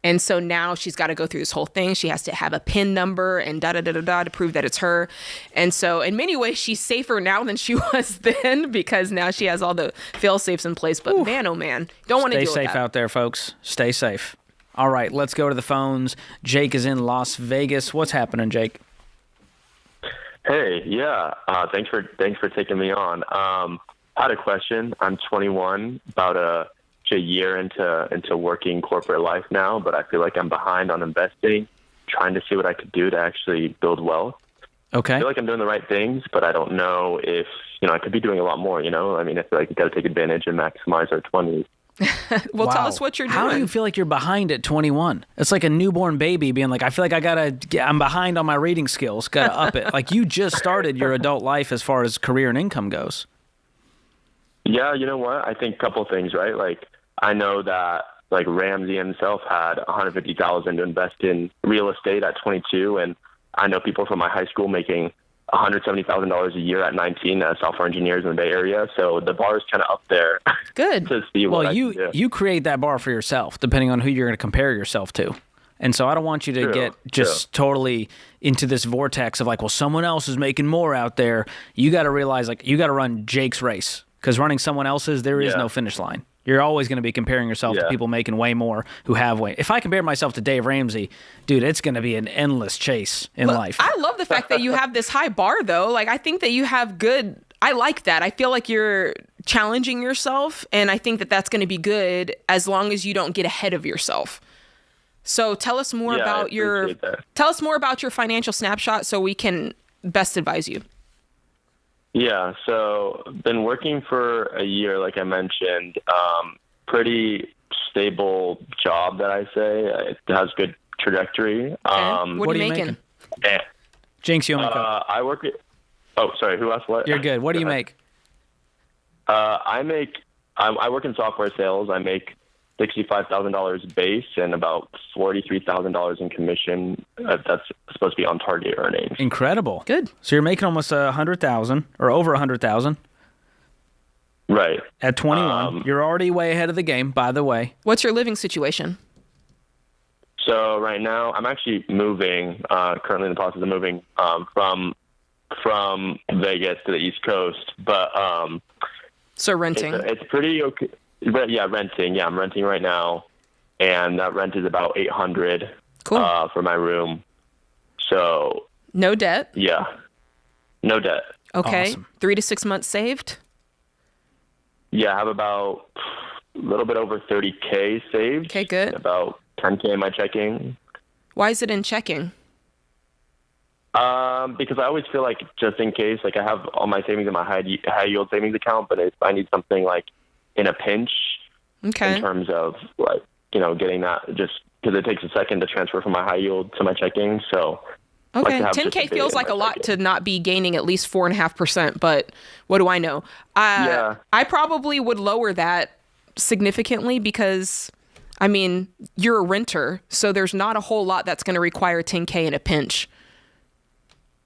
And so now she's got to go through this whole thing. She has to have a PIN number and da-da-da-da-da to prove that it's her. And so in many ways, she's safer now than she was then, because now she has all the fail-safes in place. But man, oh man, don't want to deal with that. Stay safe out there, folks. Stay safe. All right, let's go to the phones. Jake is in Las Vegas. What's happening, Jake? Hey, yeah. Thanks for taking me on. I had a question. I'm 21, about a year into working corporate life now, but I feel like I'm behind on investing, trying to see what I could do to actually build wealth. Okay. I feel like I'm doing the right things, but I don't know if, I could be doing a lot more, I mean, I feel like you got to take advantage and maximize our 20s. Well, Tell us what you're doing. How do you feel like you're behind at 21? It's like a newborn baby being like, I feel like I'm behind on my reading skills, gotta up it. Like, you just started your adult life as far as career and income goes. Yeah, you know what? I think a couple things, right? Like, I know that like Ramsey himself had $150,000 to invest in real estate at 22, and I know people from my high school making $170,000 a year at 19 as software engineers in the Bay Area. So the bar is kind of up there. Good. To see what I can do. You create that bar for yourself, depending on who you're going to compare yourself to. And so I don't want you to get just totally into this vortex of like, well, someone else is making more out there. You got to realize, like, you got to run Jake's race, because running someone else's, there is no finish line. You're always going to be comparing yourself to people making way more who have way. If I compare myself to Dave Ramsey, dude, it's going to be an endless chase in life. I love the fact that you have this high bar, though. Like, I think that you have good. I like that. I feel like you're challenging yourself, and I think that that's going to be good as long as you don't get ahead of yourself. So tell us more about your financial snapshot so we can best advise you. Yeah, so been working for a year, like I mentioned. Pretty stable job, that I say. It has good trajectory. Okay. What are you making? Jinx, you make up. I work at... Oh, sorry, who asked what? You're good. What do you make? I work in software sales. I make $65,000 base and about $43,000 in commission. That's supposed to be on target earnings. Incredible. Good. So you're making almost $100,000 or over $100,000. Right. At 21. You're already way ahead of the game, by the way. What's your living situation? So right now I'm actually moving, currently in the process of moving from from Vegas to the East Coast, but so renting. It's pretty okay. But yeah, renting. Yeah, I'm renting right now, and that rent is about $800 for my room. So no debt. Yeah, no debt. Okay, Awesome. 3 to 6 months saved. Yeah, I have about a little bit over $30K saved. Okay, good. About $10K in my checking. Why is it in checking? Because I always feel like just in case, like I have all my savings in my high yield savings account, but if I need something like in a pinch, in terms of like, getting that, just because it takes a second to transfer from my high yield to my checking. So okay, 10K feels like a lot to not be gaining at least 4.5%, but what do I know? I probably would lower that significantly because, I mean, you're a renter, so there's not a whole lot that's going to require 10K in a pinch.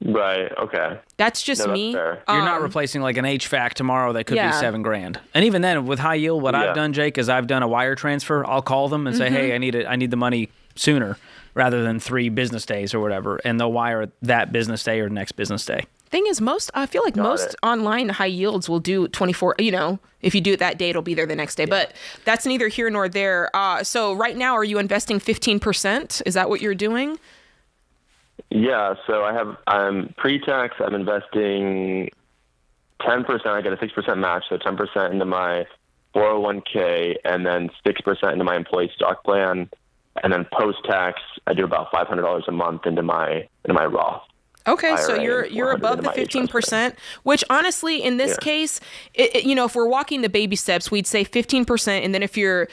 Right. Okay. That's just me. You're not replacing like an HVAC tomorrow that could be $7,000. And even then, with high yield, what I've done, Jake, is I've done a wire transfer. I'll call them and say, hey, I need the money sooner rather than 3 business days or whatever, and they'll wire that business day or next business day. Thing is, I feel like most online high yields will do 24. If you do it that day, it'll be there the next day. Yeah. But that's neither here nor there. So right now, are you investing 15%? Is that what you're doing? Yeah, so I'm pre-tax, I'm investing 10%, I get a 6% match, so 10% into my 401k and then 6% into my employee stock plan. And then post-tax, I do about $500 a month into my Roth. Okay, so you're above the 15%, which honestly, in this case, if we're walking the baby steps, we'd say 15%. And then if you're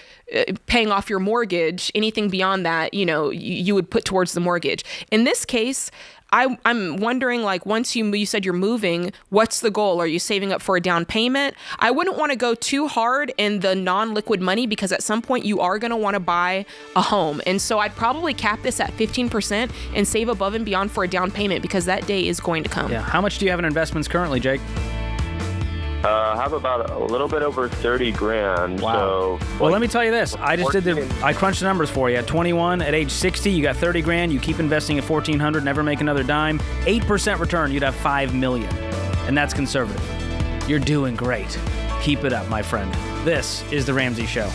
paying off your mortgage, anything beyond that, you would put towards the mortgage. In this case, I'm wondering, like, once you said you're moving, what's the goal? Are you saving up for a down payment? I wouldn't want to go too hard in the non-liquid money because at some point you are going to want to buy a home. And so I'd probably cap this at 15% and save above and beyond for a down payment because that day is going to come. Yeah. How much do you have in investments currently, Jake? I have about a little bit over $30,000. Wow. So, well, let me tell you this. I crunched the numbers for you. At 21, at age 60, you got $30,000. You keep investing at $1,400, never make another dime. 8% return, you'd have $5 million. And that's conservative. You're doing great. Keep it up, my friend. This is The Ramsey Show.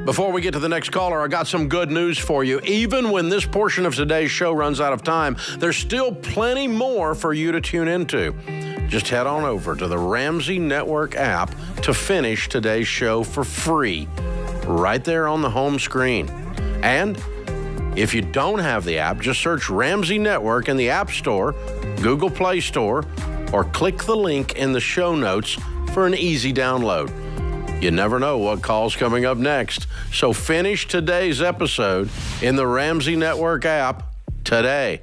Before we get to the next caller, I got some good news for you. Even when this portion of today's show runs out of time, there's still plenty more for you to tune into. Just head on over to the Ramsey Network app to finish today's show for free, right there on the home screen. And if you don't have the app, just search Ramsey Network in the App Store, Google Play Store, or click the link in the show notes for an easy download. You never know what call's coming up next. So finish today's episode in the Ramsey Network app today.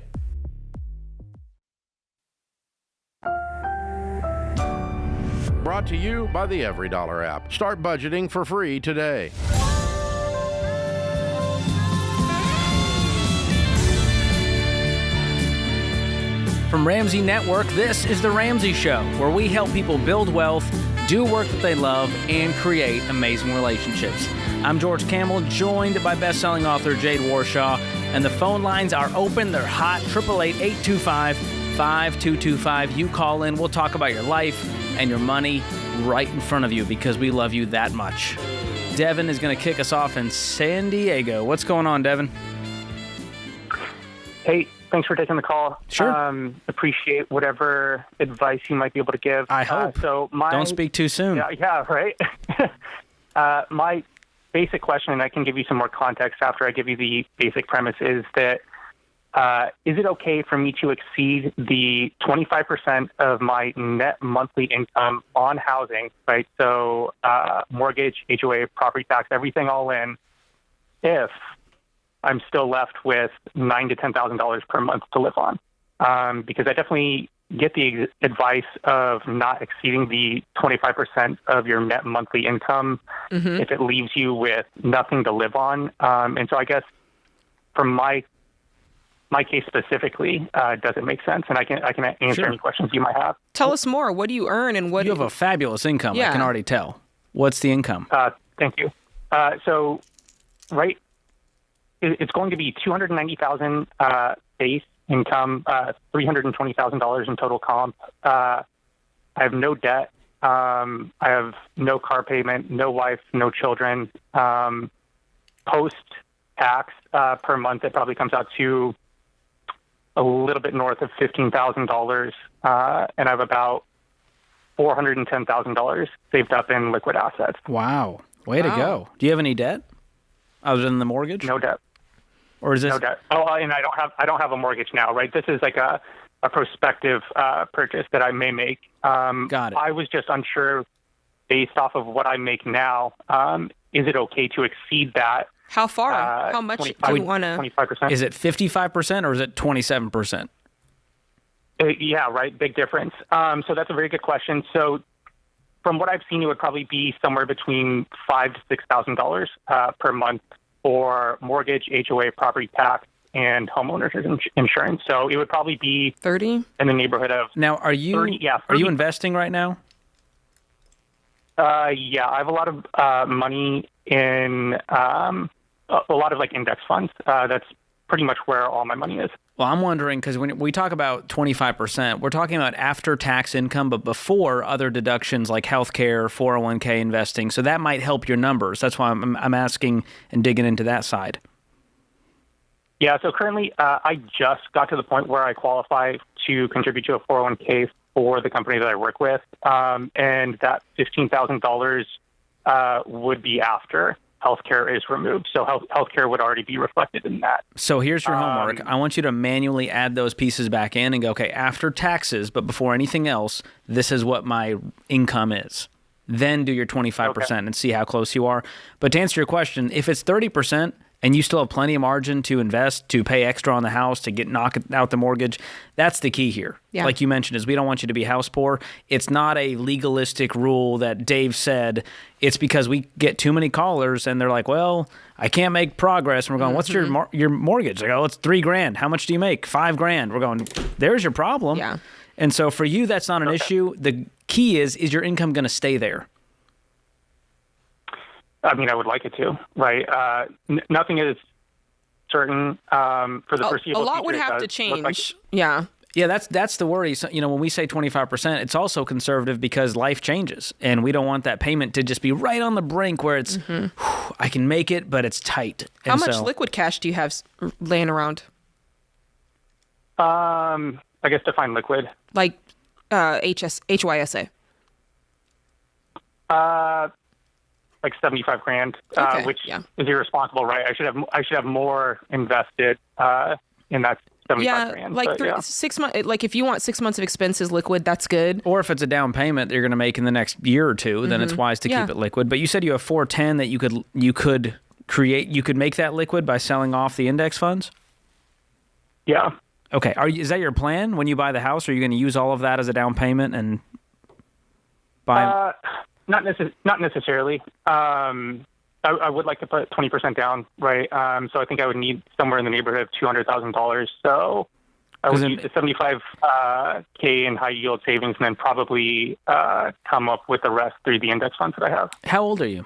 Brought to you by the EveryDollar app. Start budgeting for free today. From Ramsey Network, this is The Ramsey Show, where we help people build wealth, do work that they love, and create amazing relationships. I'm George Kamel, joined by best-selling author Jade Warshaw, and the phone lines are open. They're hot, 888-825-5225. You call in. We'll talk about your life and your money right in front of you because we love you that much. Devin is going to kick us off in San Diego. What's going on, Devin? Hey, thanks for taking the call. Sure. Appreciate whatever advice you might be able to give. I hope. Don't speak too soon. Yeah, right? My basic question, and I can give you some more context after I give you the basic premise, is that is it okay for me to exceed the 25% of my net monthly income on housing, right? So mortgage, HOA, property tax, everything all in, if I'm still left with $9,000 to $10,000 per month to live on? Because I definitely get the advice of not exceeding the 25% of your net monthly income if it leaves you with nothing to live on. And so I guess from my case specifically, does it make sense? And I can answer any questions you might have. Tell us more. What do you earn and what you have a fabulous income. I can already tell. What's the income? Thank you. So it's going to be $290,000 base income, $320,000 in total comp. I have no debt. I have no car payment, no wife, no children. Post-tax per month, it probably comes out to a little bit north of $15,000, and I have about $410,000 saved up in liquid assets. Wow. Way to go. Do you have any debt other than the mortgage? No debt. Or is this... No debt. Oh, and I don't have a mortgage now, right? This is like a prospective purchase that I may make. Got it. I was just unsure, based off of what I make now, is it okay to exceed that? How far? How much do you want to... 25%. Is it 55% or is it 27%? Yeah, right. Big difference. So that's a very good question. So from what I've seen, it would probably be somewhere between $5,000 to $6,000 per month for mortgage, HOA, property tax, and homeowners insurance. So it would probably be 30 in the neighborhood of. Now, are you 30, yeah, 30. Are you investing right now? Yeah, I have a lot of money in a lot of like index funds. That's pretty much where all my money is. Well, I'm wondering, because when we talk about 25%, we're talking about after-tax income, but before other deductions like healthcare, 401k investing. So that might help your numbers. That's why I'm asking and digging into that side. Yeah, so currently I just got to the point where I qualify to contribute to a 401k for the company that I work with, and that $15,000 would be after healthcare is removed. So healthcare would already be reflected in that. So here's your homework. I want you to manually add those pieces back in and go, okay, after taxes, but before anything else, this is what my income is. Then do your 25% and see how close you are. But to answer your question, if it's 30%, and you still have plenty of margin to invest, to pay extra on the house, to knock out the mortgage, that's the key here. Yeah. Like you mentioned, is we don't want you to be house poor. It's not a legalistic rule that Dave said. It's because we get too many callers and they're like, well, I can't make progress. And we're going, what's your mortgage? They go, it's $3,000. How much do you make? $5,000. We're going, there's your problem. Yeah. And so for you, that's not an issue. The key is your income going to stay there? I mean, I would like it to, right? Nothing is certain for the foreseeable future. A lot would have to change. Yeah. Yeah, that's the worry. So, when we say 25%, it's also conservative because life changes, and we don't want that payment to just be right on the brink where it's, I can make it, but it's tight. How much liquid cash do you have laying around? I guess define liquid. Like HYSA. Like $75,000, which is irresponsible, right? I should have more invested in that $75,000. Like 6 months. Like if you want 6 months of expenses liquid, that's good. Or if it's a down payment that you're going to make in the next year or two, then it's wise to keep it liquid. But you said you have 410 that you could create. You could make that liquid by selling off the index funds. Yeah. Okay. Is that your plan when you buy the house? Are you going to use all of that as a down payment and buy? Not necessarily. I would like to put 20% down, right? So I think I would need somewhere in the neighborhood of $200,000. So I would use the $75K in high yield savings, and then probably come up with the rest through the index funds that I have. How old are you?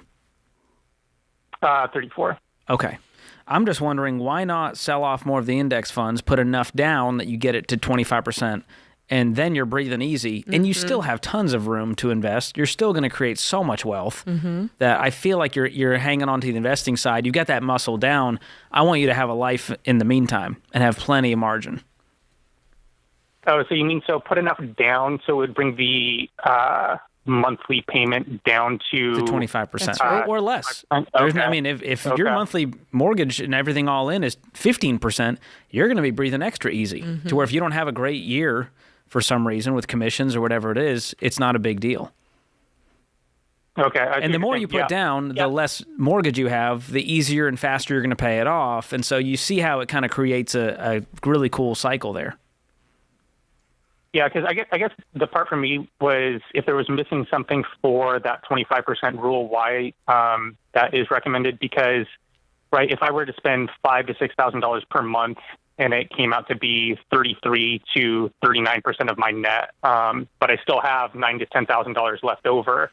34. Okay. I'm just wondering, why not sell off more of the index funds, put enough down that you get it to 25%, and then you're breathing easy, and you still have tons of room to invest. You're still going to create so much wealth that I feel like you're hanging on to the investing side. You've got that muscle down. I want you to have a life in the meantime and have plenty of margin. Oh, so you mean put enough down so it would bring the monthly payment down to 25% or less. Okay. I mean, if your monthly mortgage and everything all in is 15%, you're going to be breathing extra easy to where if you don't have a great year for some reason with commissions or whatever it is, it's not a big deal. Okay. And the more you put down, the less mortgage you have, the easier and faster you're going to pay it off. And so you see how it kind of creates a really cool cycle there. Yeah, because I guess the part for me was if there was missing something for that 25% rule, why that is recommended. Because, right, if I were to spend $5,000 to $6,000 per month and it came out to be 33 to 39% of my net, but I still have $9,000 to $10,000 left over,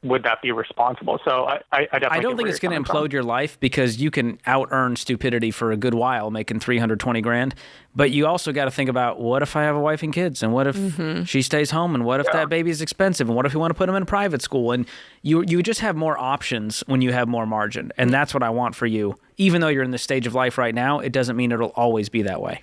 would that be responsible? So I don't think it's going to implode your life, because you can out-earn stupidity for a good while making $320,000. But you also got to think about, what if I have a wife and kids, and what if she stays home, and what if that baby is expensive, and what if you want to put them in private school? And you just have more options when you have more margin, and that's what I want for you. Even though you're in this stage of life right now, it doesn't mean it'll always be that way.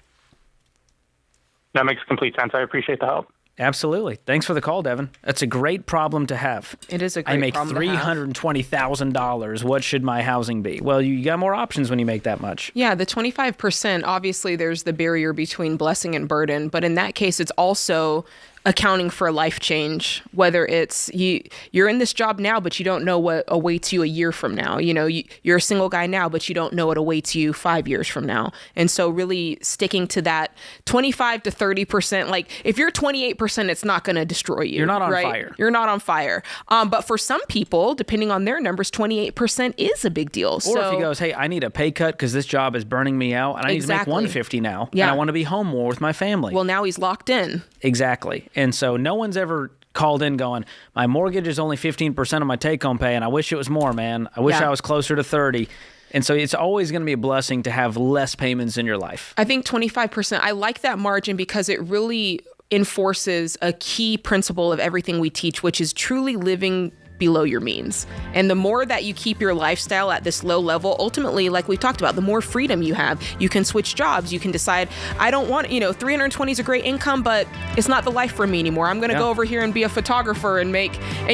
That makes complete sense. I appreciate the help. Absolutely. Thanks for the call, Devin. That's a great problem to have. It is a great problem to have. I make $320,000. What should my housing be? Well, you got more options when you make that much. Yeah, the 25%, obviously there's the barrier between blessing and burden, but in that case, it's also accounting for life change, whether it's you're in this job now, but you don't know what awaits you a year from now. You know, you're a single guy now, but you don't know what awaits you 5 years from now. And so really sticking to that 25 to 30%, like if you're 28%, it's not going to destroy you. You're not on right? fire. You're not on fire. But for some people, depending on their numbers, 28% is a big deal. Or if he goes, hey, I need a pay cut because this job is burning me out, and I need to make $150 now, and I want to be home more with my family. Well, now he's locked in. Exactly. And so no one's ever called in going, my mortgage is only 15% of my take-home pay, and I wish it was more, man. I wish I was closer to 30. And so it's always going to be a blessing to have less payments in your life. I think 25%, I like that margin because it really enforces a key principle of everything we teach, which is truly living below your means. And the more that you keep your lifestyle at this low level, ultimately, like we talked about, the more freedom you have. You can switch jobs. You can decide, I don't want, 320 is a great income, but it's not the life for me anymore. I'm going to go over here and be a photographer and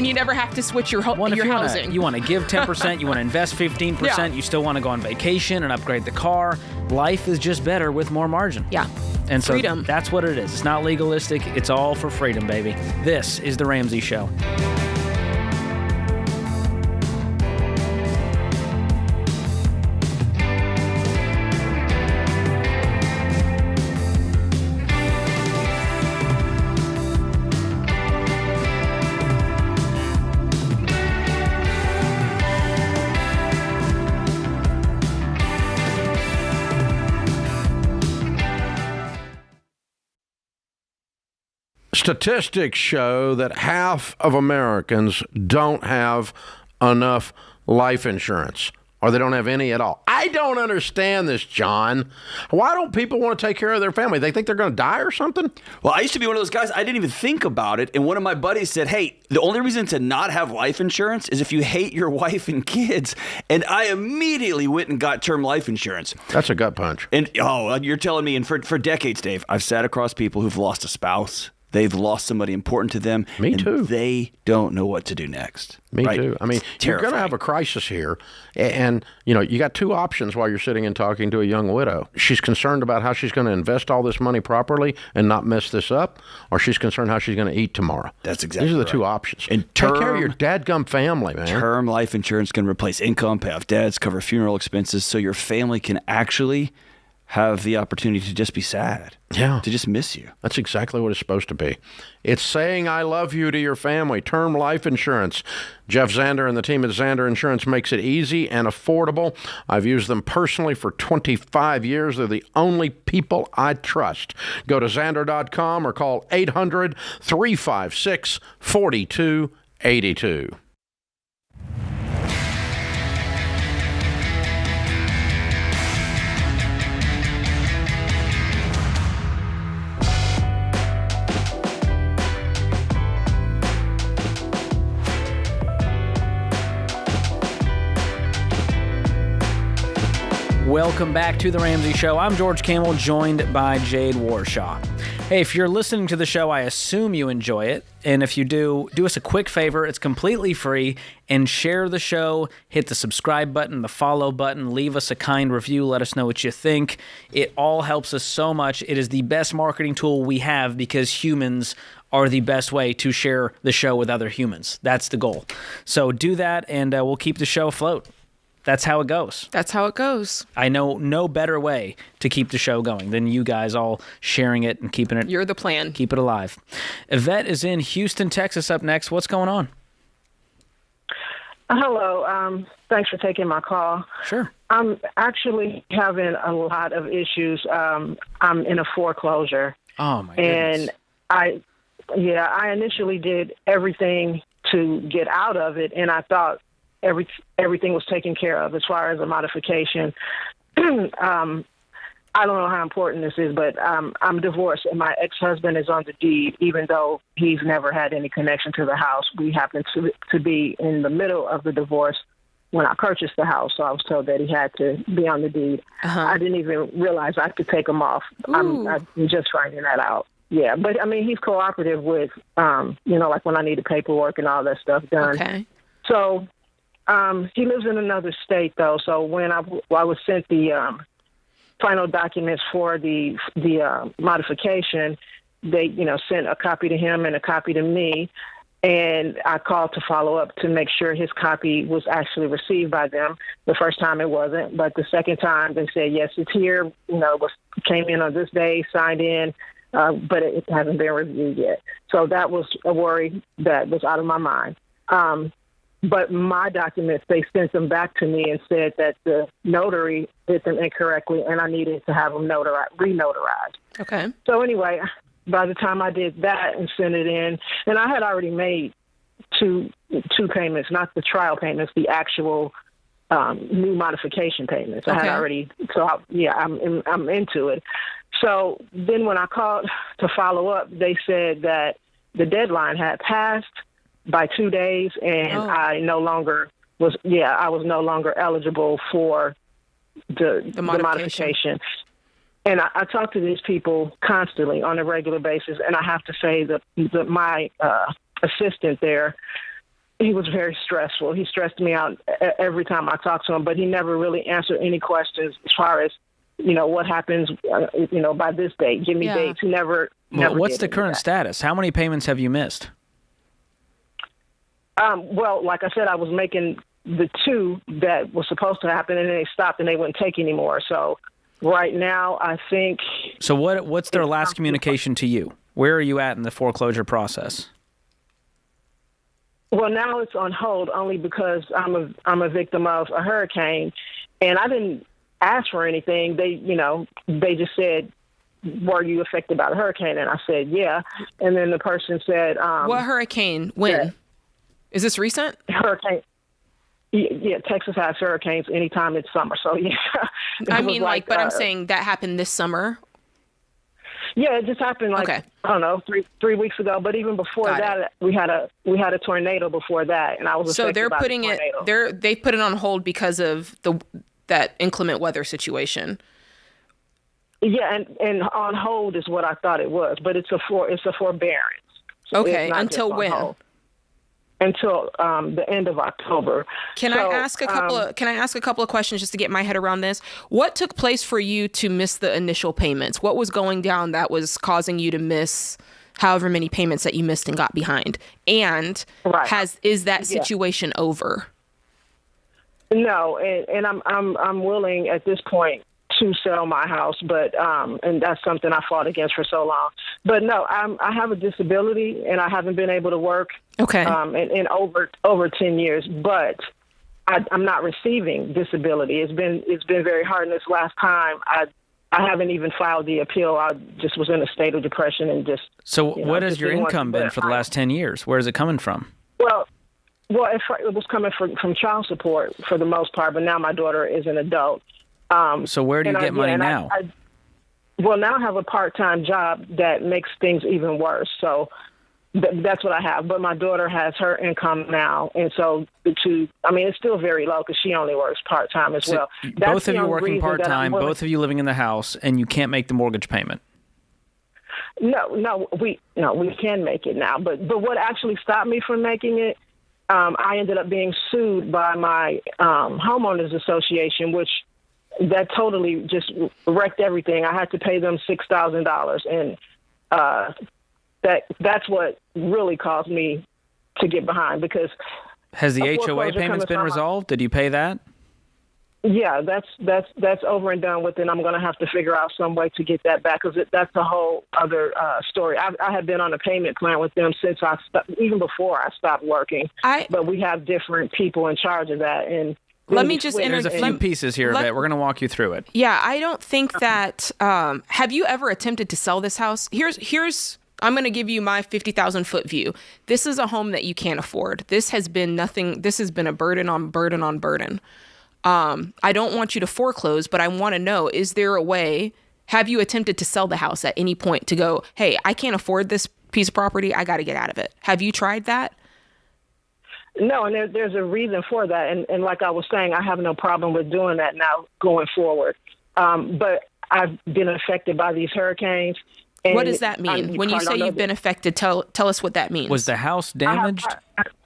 you never have to switch your housing. You want to give 10%, you want to invest 15%, you still want to go on vacation and upgrade the car. Life is just better with more margin. Yeah. And so freedom. That's what it is. It's not legalistic. It's all for freedom, baby. This is The Ramsey Show. Statistics show that half of Americans don't have enough life insurance, or they don't have any at all. I don't understand this, John. Why don't people want to take care of their family? They think they're going to die or something? Well, I used to be one of those guys. I didn't even think about it. And one of my buddies said, hey, the only reason to not have life insurance is if you hate your wife and kids. And I immediately went and got term life insurance. That's a gut punch. And, you're telling me, and for decades, Dave, I've sat across people who've lost a spouse. They've lost somebody important to them. Me too. They don't know what to do next. Me too. I mean, you're going to have a crisis here. And, you got two options while you're sitting and talking to a young widow. She's concerned about how she's going to invest all this money properly and not mess this up, or she's concerned how she's going to eat tomorrow. That's exactly These are the right. two options. And take care of your dadgum family, man. Term life insurance can replace income, pay off debts, cover funeral expenses, so your family can actually have the opportunity to just be sad. Yeah. To just miss you. That's exactly what it's supposed to be. It's saying I love you to your family. Term life insurance. Jeff Zander and the team at Zander Insurance makes it easy and affordable. I've used them personally for 25 years. They're the only people I trust. Go to Zander.com or call 800-356-4282. Welcome back to The Ramsey Show. I'm George Kamel, joined by Jade Warshaw. Hey, if you're listening to the show, I assume you enjoy it. And if you do us a quick favor. It's completely free. And share the show. Hit the subscribe button, the follow button. Leave us a kind review. Let us know what you think. It all helps us so much. It is the best marketing tool we have because humans are the best way to share the show with other humans. That's the goal. So do that, and we'll keep the show afloat. That's how it goes. That's how it goes. I know no better way to keep the show going than you guys all sharing it and keeping it. You're the plan. Keep it alive. Yvette is in Houston, Texas up next. What's going on? Hello. Thanks for taking my call. Sure. I'm actually having a lot of issues. I'm in a foreclosure. Oh, my goodness. And I initially did everything to get out of it, and I thought everything was taken care of as far as a modification. I don't know how important this is, but I'm divorced, and my ex-husband is on the deed, even though he's never had any connection to the house. We happened to be in the middle of the divorce when I purchased the house, so I was told that he had to be on the deed. I didn't even realize I could take him off. I'm just finding that out. Yeah, but, I mean, he's cooperative with, like when I need the paperwork and all that stuff done. Okay. So he lives in another state, though, so when I was sent the final documents for the modification, they, sent a copy to him and a copy to me. And I called to follow up to make sure his copy was actually received by them. The first time it wasn't, but the second time they said, yes, it's here, came in on this day, signed in, but it hasn't been reviewed yet. So that was a worry that was out of my mind. But my documents, they sent them back to me and said that the notary did them incorrectly and I needed to have them re-notarized. Okay. So anyway, by the time I did that and sent it in, and I had already made two payments, not the trial payments, the actual new modification payments. Okay. I had already, I'm into it. So then when I called to follow up, they said that the deadline had passed by 2 days, and I was no longer eligible for the modification. And I talk to these people constantly on a regular basis, and I have to say that my assistant there, he was very stressful. He stressed me out every time I talked to him, but he never really answered any questions as far as, what happens, by this date. Give me dates. He never what's did the current status? How many payments have you missed? Well, like I said, I was making the two that was supposed to happen, and then they stopped and they wouldn't take anymore. So right now, I think. So what's their last communication to you? Where are you at in the foreclosure process? Well, now it's on hold only because I'm a victim of a hurricane, and I didn't ask for anything. They just said, were you affected by the hurricane? And I said, yeah. And then the person said, what hurricane? When? Is this recent? Hurricane. Yeah, Texas has hurricanes anytime it's summer. So, yeah. I mean, but I'm saying that happened this summer. Yeah, it just happened I don't know, three weeks ago. But even before that, we had a tornado before that, and I was so they're putting they put it on hold because of that inclement weather situation. Yeah, and on hold is what I thought it was, but it's a forbearance. So okay, until when? Until the end of October. Can I ask a couple of questions just to get my head around this? What took place for you to miss the initial payments? What was going down that was causing you to miss however many payments that you missed and got behind? And is that situation over? No, and I'm willing at this point to sell my house, but and that's something I fought against for so long. But no, I have a disability and I haven't been able to work. Okay. In over 10 years, but I'm not receiving disability. It's been very hard. And this last time, I haven't even filed the appeal. I just was in a state of depression and just. So what has your income been for the last 10 years? Where is it coming from? Well, it was coming from child support for the most part, but now my daughter is an adult. So where do you get money now? Now I have a part-time job that makes things even worse. So that's what I have. But my daughter has her income now. And so it's still very low because she only works part-time as well. Both of you working part-time, both of you living in the house, and you can't make the mortgage payment. No, we can make it now. But what actually stopped me from making it, I ended up being sued by my homeowners association, which that totally just wrecked everything. I had to pay them $6,000, and that's what really caused me to get behind because. Has the HOA payments been resolved? Did you pay that? Yeah, that's over and done with, and I'm going to have to figure out some way to get that back, because that's a whole other story. I have been on a payment plan with them since even before I stopped working. But we have different people in charge of that. And let me just there's a few pieces here that we're going to walk you through it. Yeah, I don't think that. Have you ever attempted to sell this house? Here's. I'm going to give you my 50,000 foot view. This is a home that you can't afford. This has been nothing. This has been a burden on burden on burden. I don't want you to foreclose, but I want to know, is there a way, have you attempted to sell the house at any point to go, hey, I can't afford this piece of property, I got to get out of it? Have you tried that? No, and there's a reason for that. And like I was saying, I have no problem with doing that now going forward. But I've been affected by these hurricanes. And what does that mean? When you say you've been affected, tell us what that means. Was the house damaged?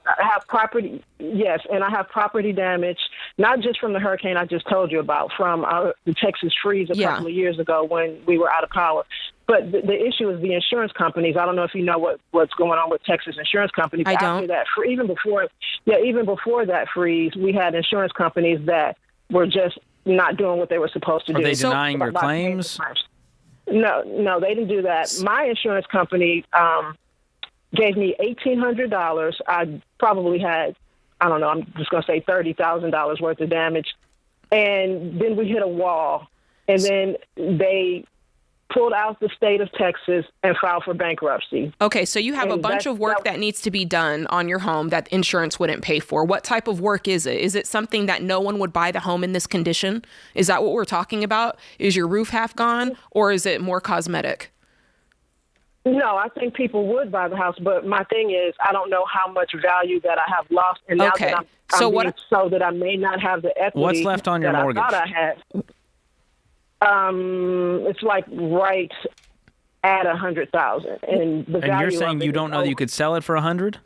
I have property, yes, and I have property damage, not just from the hurricane I just told you about, from the Texas freeze a couple of years ago when we were out of power. But the issue is the insurance companies. I don't know if you know what's going on with Texas insurance companies. I don't. After that, even before that freeze, we had insurance companies that were just not doing what they were supposed to do. Are they denying your claims? No, they didn't do that. My insurance company gave me $1,800. I probably had, I don't know, I'm just going to say $30,000 worth of damage. And then we hit a wall. And then they pulled out the state of Texas and filed for bankruptcy. Okay, so you have a bunch of work that needs to be done on your home that insurance wouldn't pay for. What type of work is it? Is it something that no one would buy the home in this condition? Is that what we're talking about? Is your roof half gone, or is it more cosmetic? No, I think people would buy the house, but my thing is I don't know how much value that I have lost, and now that I'm being so that I may not have the equity. What's left on your mortgage? I thought I had. It's like right at $100,000, and the value. And you're saying you don't know that you could sell it for $100,000?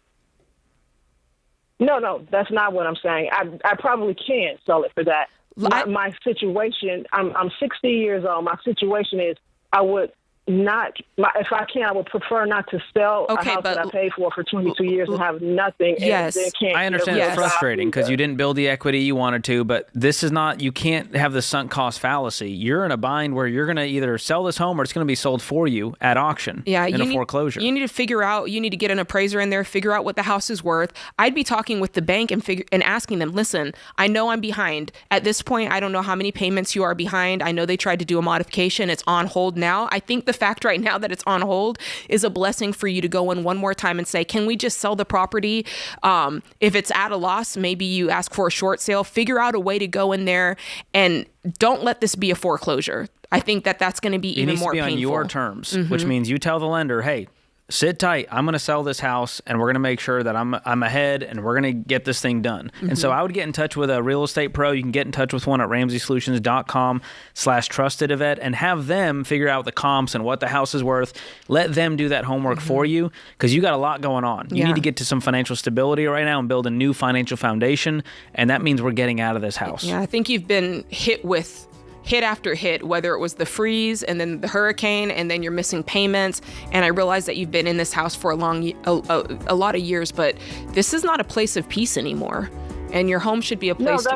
No, that's not what I'm saying. I probably can sell it for that. My situation. I'm 60 years old. My situation is I would. If I can, I would prefer not to sell a house that I paid for 22 years and have nothing. Yes, and then can't I understand it's frustrating because you didn't build the equity you wanted to, but this is not, you can't have the sunk cost fallacy. You're in a bind where you're going to either sell this home or it's going to be sold for you at auction in a foreclosure. You need to figure out, you need to get an appraiser in there, figure out what the house is worth. I'd be talking with the bank and asking them, listen, I know I'm behind. At this point, I don't know how many payments you are behind. I know they tried to do a modification. It's on hold now. I think the fact right now that it's on hold is a blessing for you to go in one more time and say, can we just sell the property? If it's at a loss, maybe you ask for a short sale. Figure out a way to go in there and don't let this be a foreclosure. I think that's going to be even more painful. It needs to be on your terms, which means you tell the lender, hey, sit tight. I'm going to sell this house, and we're going to make sure that I'm ahead, and we're going to get this thing done. And so I would get in touch with a real estate pro. You can get in touch with one at RamseySolutions.com/trustedEvet and have them figure out the comps and what the house is worth. Let them do that homework for you because you got a lot going on. You need to get to some financial stability right now and build a new financial foundation, and that means we're getting out of this house. Yeah, I think you've been hit after hit, whether it was the freeze and then the hurricane and then you're missing payments. And I realize that you've been in this house for a lot of years, but this is not a place of peace anymore. And your home should be a place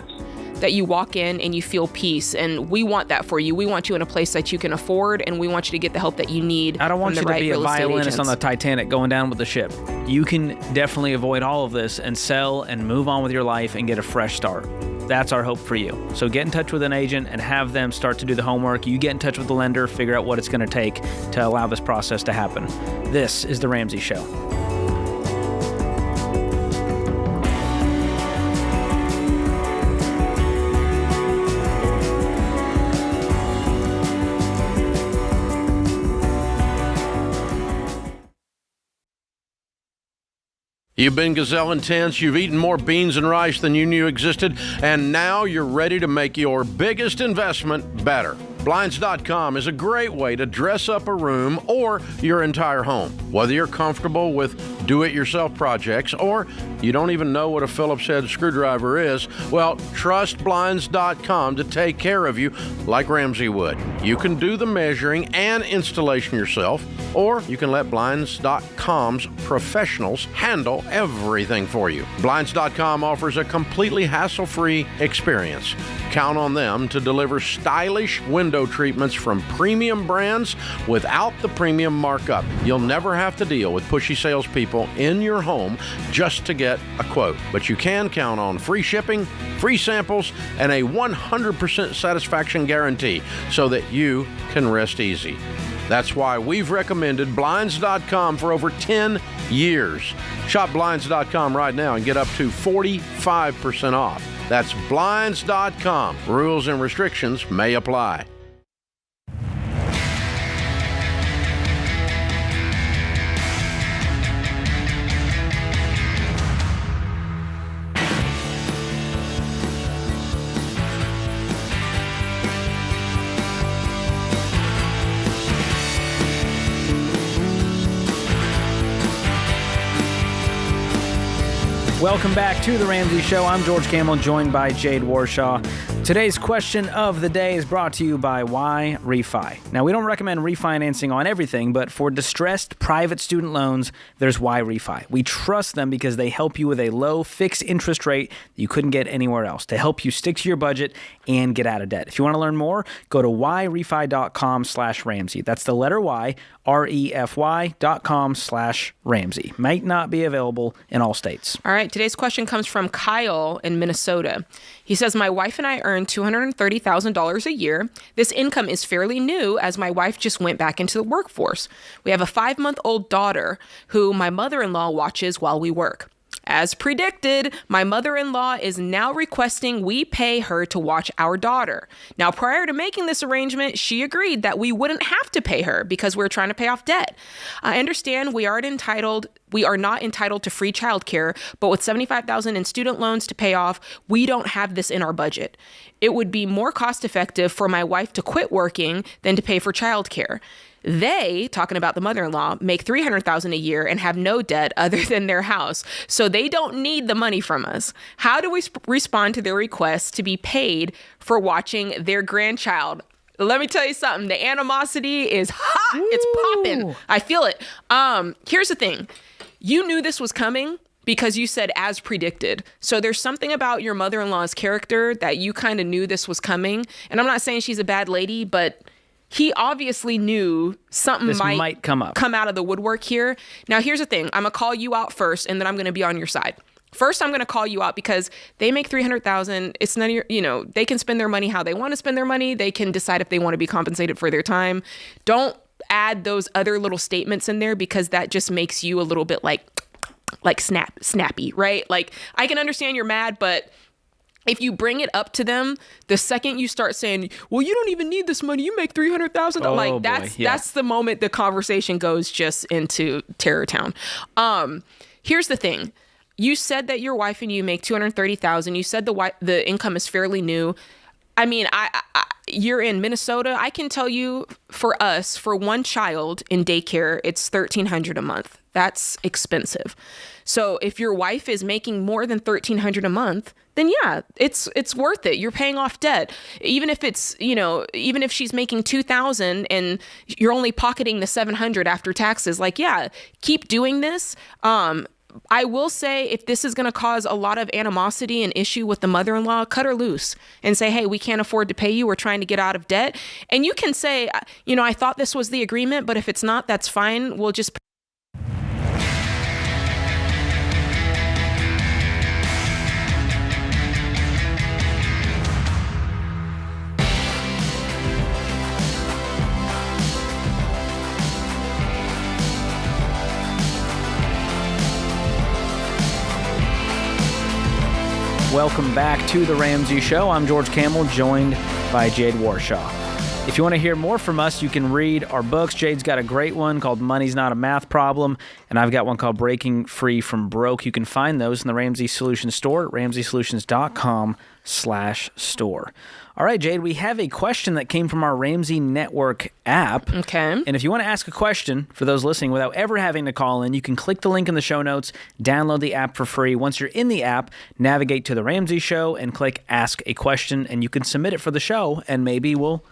that you walk in and you feel peace. And we want that for you. We want you in a place that you can afford, and we want you to get the help that you need. I don't want you to be a violinist on the Titanic going down with the ship. You can definitely avoid all of this and sell and move on with your life and get a fresh start. That's our hope for you. So get in touch with an agent and have them start to do the homework. You get in touch with the lender, figure out what it's going to take to allow this process to happen. This is The Ramsey Show. You've been gazelle intense, you've eaten more beans and rice than you knew existed, and now you're ready to make your biggest investment better. Blinds.com is a great way to dress up a room or your entire home. Whether you're comfortable with do-it-yourself projects, or you don't even know what a Phillips head screwdriver is, well, trust Blinds.com to take care of you like Ramsey would. You can do the measuring and installation yourself, or you can let Blinds.com's professionals handle everything for you. Blinds.com offers a completely hassle-free experience. Count on them to deliver stylish window treatments from premium brands without the premium markup. You'll never have to deal with pushy salespeople in your home just to get a quote. But you can count on free shipping, free samples, and a 100% satisfaction guarantee so that you can rest easy. That's why we've recommended Blinds.com for over 10 years. Shop Blinds.com right now and get up to 45% off. That's Blinds.com. Rules and restrictions may apply. Welcome back to The Ramsey Show. I'm George Kamel, joined by Jade Warshaw. Today's question of the day is brought to you by Why Refi. Now, we don't recommend refinancing on everything, but for distressed private student loans, there's Why Refi. We trust them because they help you with a low fixed interest rate that you couldn't get anywhere else to help you stick to your budget and get out of debt. If you want to learn more, go to whyrefi.com/Ramsey. That's the letter Y, REFY.com/Ramsey. Might not be available in all states. All right. Today's question comes from Kyle in Minnesota. He says, my wife and I earn $230,000 a year. This income is fairly new as my wife just went back into the workforce. We have a 5-month-old daughter who my mother-in-law watches while we work. As predicted, my mother-in-law is now requesting we pay her to watch our daughter. Now, prior to making this arrangement, she agreed that we wouldn't have to pay her because we're trying to pay off debt. I understand we are not entitled to free childcare, but with $75,000 in student loans to pay off, we don't have this in our budget. It would be more cost effective for my wife to quit working than to pay for childcare. They, talking about the mother-in-law, make $300,000 a year and have no debt other than their house. So they don't need the money from us. How do we respond to their request to be paid for watching their grandchild? Let me tell you something. The animosity is hot. Ooh. It's popping. I feel it. Here's the thing. You knew this was coming because you said as predicted. So there's something about your mother-in-law's character that you kind of knew this was coming. And I'm not saying she's a bad lady, but he obviously knew something might come out of the woodwork here. Now, here's the thing. I'm going to call you out first, and then I'm going to be on your side. First, I'm going to call you out because they make $300,000. It's none of your, they can spend their money how they want to spend their money. They can decide if they want to be compensated for their time. Don't add those other little statements in there because that just makes you a little bit like snappy, right? Like, I can understand you're mad, but if you bring it up to them, the second you start saying, well, you don't even need this money, you make $300,000. That's the moment the conversation goes just into terror town. Here's the thing. You said that your wife and you make $230,000. You said the income is fairly new. I mean, you're in Minnesota. I can tell you for us, for one child in daycare, it's $1,300 a month. That's expensive. So if your wife is making more than $1,300 a month, then yeah, it's worth it. You're paying off debt. Even if it's, even if she's making $2,000 and you're only pocketing the $700 after taxes, keep doing this. I will say if this is going to cause a lot of animosity and issue with the mother-in-law, cut her loose and say, hey, we can't afford to pay you. We're trying to get out of debt. And you can say, I thought this was the agreement, but if it's not, that's fine. We'll just Welcome back to The Ramsey Show. I'm George Kamel, joined by Jade Warshaw. If you want to hear more from us, you can read our books. Jade's got a great one called Money's Not a Math Problem, and I've got one called Breaking Free from Broke. You can find those in the Ramsey Solutions store at ramseysolutions.com/store. All right, Jade, we have a question that came from our Ramsey Network app. Okay. And if you want to ask a question for those listening without ever having to call in, you can click the link in the show notes, download the app for free. Once you're in the app, navigate to The Ramsey Show and click Ask a Question, and you can submit it for the show, and maybe we'll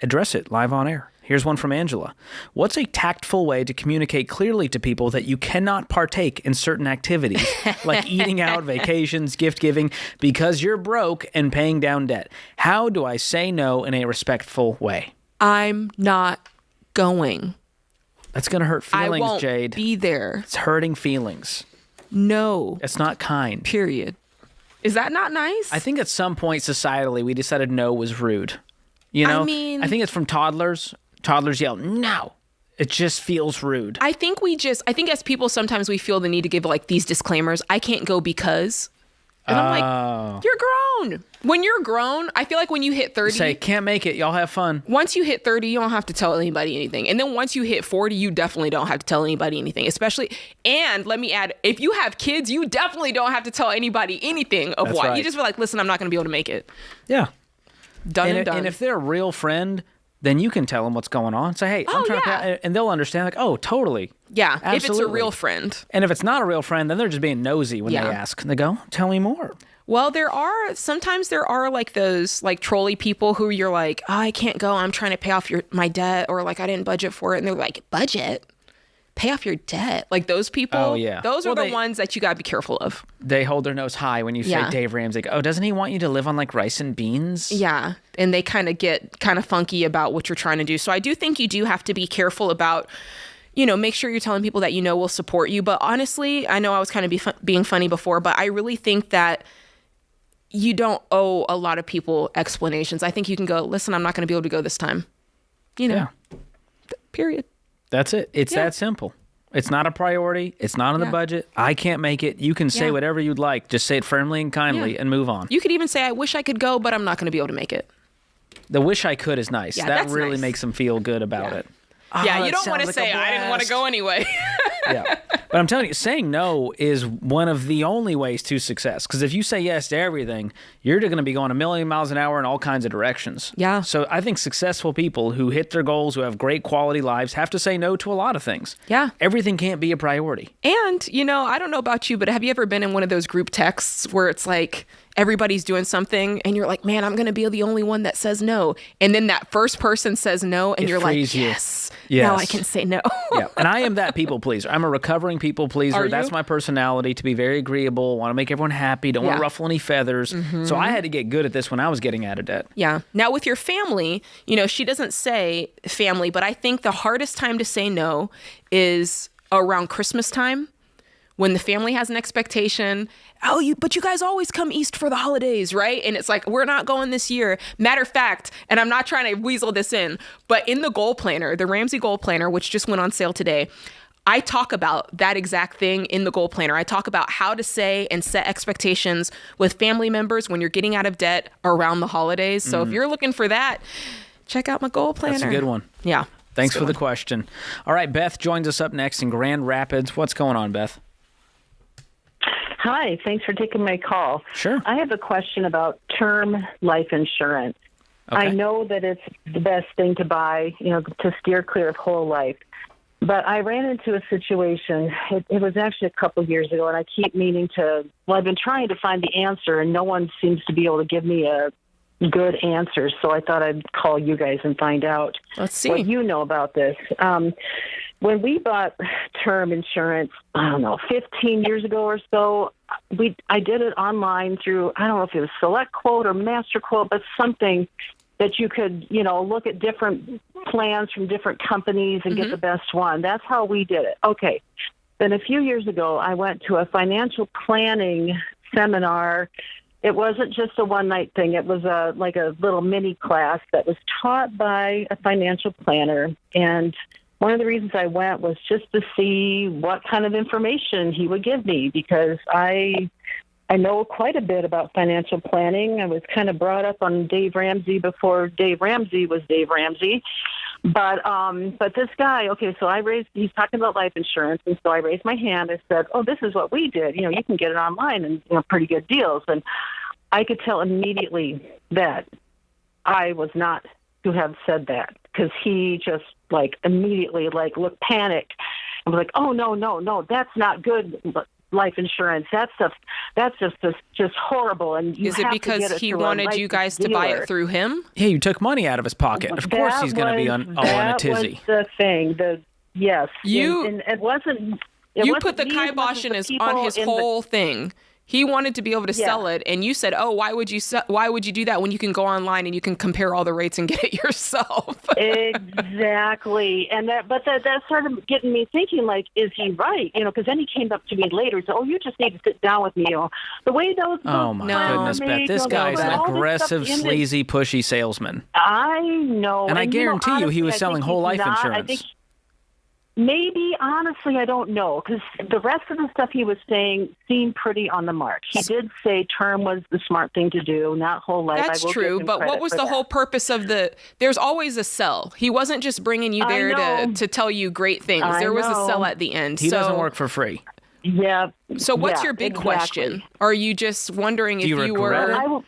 address it live on air. Here's one from Angela. What's a tactful way to communicate clearly to people that you cannot partake in certain activities, like eating out, vacations, gift giving, because you're broke and paying down debt? How do I say no in a respectful way? I'm not going. That's going to hurt feelings, I won't Jade. Be there. It's hurting feelings. No. It's not kind. Period. Is that not nice? I think at some point societally we decided no was rude. You know, I think it's from toddlers. Toddlers yell, no. It just feels rude. I think as people, sometimes we feel the need to give like these disclaimers. I can't go because. And I'm like, you're grown. When you're grown, I feel like when you hit 30. Say, can't make it. Y'all have fun. Once you hit 30, you don't have to tell anybody anything. And then once you hit 40, you definitely don't have to tell anybody anything. Especially, and let me add, if you have kids, you definitely don't have to tell anybody anything of That's why. right. You just feel like, listen, I'm not going to be able to make it. Yeah. Done and done. And if they're a real friend, then you can tell them what's going on. Say, hey, I'm trying to, and they'll understand, like, oh, totally. Yeah, absolutely. If it's a real friend. And if it's not a real friend, then they're just being nosy when they ask. They go, tell me more. Well, sometimes there are like those like trolley people who you're like, oh, I can't go. I'm trying to pay off my debt, or like I didn't budget for it. And they're like, budget? Pay off your debt. Like those people, those are the ones that you got to be careful of. They hold their nose high when you say Dave Ramsey. Oh, doesn't he want you to live on like rice and beans? Yeah. And they kind of get kind of funky about what you're trying to do. So I do think you do have to be careful about, make sure you're telling people that will support you. But honestly, I know I was kind of being funny before, but I really think that you don't owe a lot of people explanations. I think you can go, listen, I'm not going to be able to go this time. Period. That's it. It's that simple. It's not a priority. It's not in the budget. I can't make it. You can say whatever you'd like. Just say it firmly and kindly and move on. You could even say, I wish I could go, but I'm not going to be able to make it. The wish I could is nice. Yeah, that really nice. makes them feel good about it. Yeah, you don't want to say, I didn't want to go anyway. Yeah. But I'm telling you, saying no is one of the only ways to success. Because if you say yes to everything, you're going to be going a million miles an hour in all kinds of directions. Yeah. So I think successful people who hit their goals, who have great quality lives, have to say no to a lot of things. Yeah. Everything can't be a priority. And, I don't know about you, but have you ever been in one of those group texts where it's like, everybody's doing something and you're like, man, I'm going to be the only one that says no. And then that first person says no and you're like, yes, now I can say no. Yeah. And I am that people pleaser. I'm a recovering people pleaser. Are you? That's my personality, to be very agreeable, want to make everyone happy, don't want to ruffle any feathers. Mm-hmm. So I had to get good at this when I was getting out of debt. Yeah. Now with your family, she doesn't say family, but I think the hardest time to say no is around Christmas time. When the family has an expectation, but you guys always come east for the holidays, right? And it's like, we're not going this year. Matter of fact, and I'm not trying to weasel this in, but in the goal planner, the Ramsey goal planner, which just went on sale today, I talk about that exact thing in the goal planner. I talk about how to say and set expectations with family members when you're getting out of debt around the holidays. So if you're looking for that, check out my goal planner. That's a good one. Yeah. Thanks for the question. All right, Beth joins us up next in Grand Rapids. What's going on, Beth? Hi, thanks for taking my call. Sure. I have a question about term life insurance. Okay. I know that it's the best thing to buy, to steer clear of whole life. But I ran into a situation, it was actually a couple of years ago, and I keep meaning I've been trying to find the answer, and no one seems to be able to give me a good answer. So I thought I'd call you guys and find out what you know about this. When we bought term insurance, 15 years ago or so, I did it online through, I don't know if it was Select Quote or Master Quote, but something that you could, look at different plans from different companies and get the best one. That's how we did it. Okay. Then a few years ago, I went to a financial planning seminar. It wasn't just a one-night thing. It was like a little mini class that was taught by a financial planner. And one of the reasons I went was just to see what kind of information he would give me, because I I know quite a bit about financial planning. I was kind of brought up on Dave Ramsey before Dave Ramsey was Dave Ramsey. But this guy, okay, so he's talking about life insurance, and so I raised my hand and said, oh, this is what we did. You can get it online and, pretty good deals. And I could tell immediately that I was not to have said that, because he just, immediately, looked panicked. I was like, oh, no, that's not good life insurance. That's just horrible. And is it because he wanted you guys to buy it through him? Yeah, you took money out of his pocket. Of course, he's going to be all in a tizzy. That was the thing. Yes, and it wasn't. You put the kibosh on his whole thing. He wanted to be able to sell it, and you said, "Oh, why would you do that when you can go online and you can compare all the rates and get it yourself?" Exactly, and that started getting me thinking, is he right? Because then he came up to me later and said, "Oh, you just need to sit down with me." The way those oh my goodness, Beth, this guy's an aggressive, sleazy, pushy salesman. I know, and I guarantee you, he was selling whole life insurance. Maybe, honestly, I don't know, because the rest of the stuff he was saying seemed pretty on the mark. He did say term was the smart thing to do, not whole life. That's true, but what was the whole purpose of there's always a sell. He wasn't just bringing you there to tell you great things. There was a sell at the end. He doesn't work for free. Yeah. So what's your big question? Are you just wondering if you were...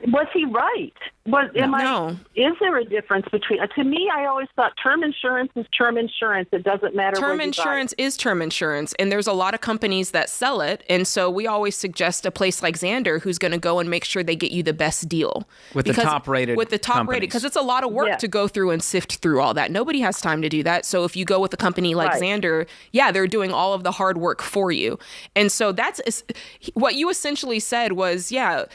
Was he right? No. Is there a difference between... To me, I always thought term insurance is term insurance. It doesn't matter Term insurance is term insurance, and there's a lot of companies that sell it, and so we always suggest a place like Xander who's going to go and make sure they get you the best deal. With the top-rated because it's a lot of work to go through and sift through all that. Nobody has time to do that, so if you go with a company like Xander, they're doing all of the hard work for you. And so that's what you essentially said was, there's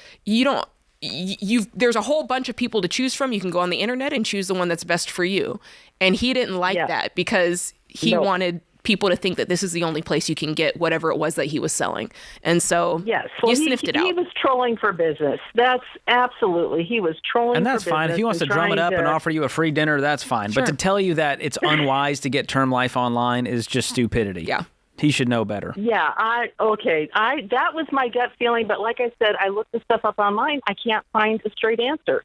a whole bunch of people to choose from. You can go on the internet and choose the one that's best for you. And he didn't like that because he wanted people to think that this is the only place you can get whatever it was that he was selling. And so you sniffed it out. He was trolling for business. That's absolutely. He was trolling for business. And that's fine. If he wants to drum it up and offer you a free dinner, that's fine. Sure. But to tell you that it's unwise to get term life online is just stupidity. Yeah. He should know better. Yeah, that was my gut feeling, but like I said, I looked the stuff up online. I can't find a straight answer.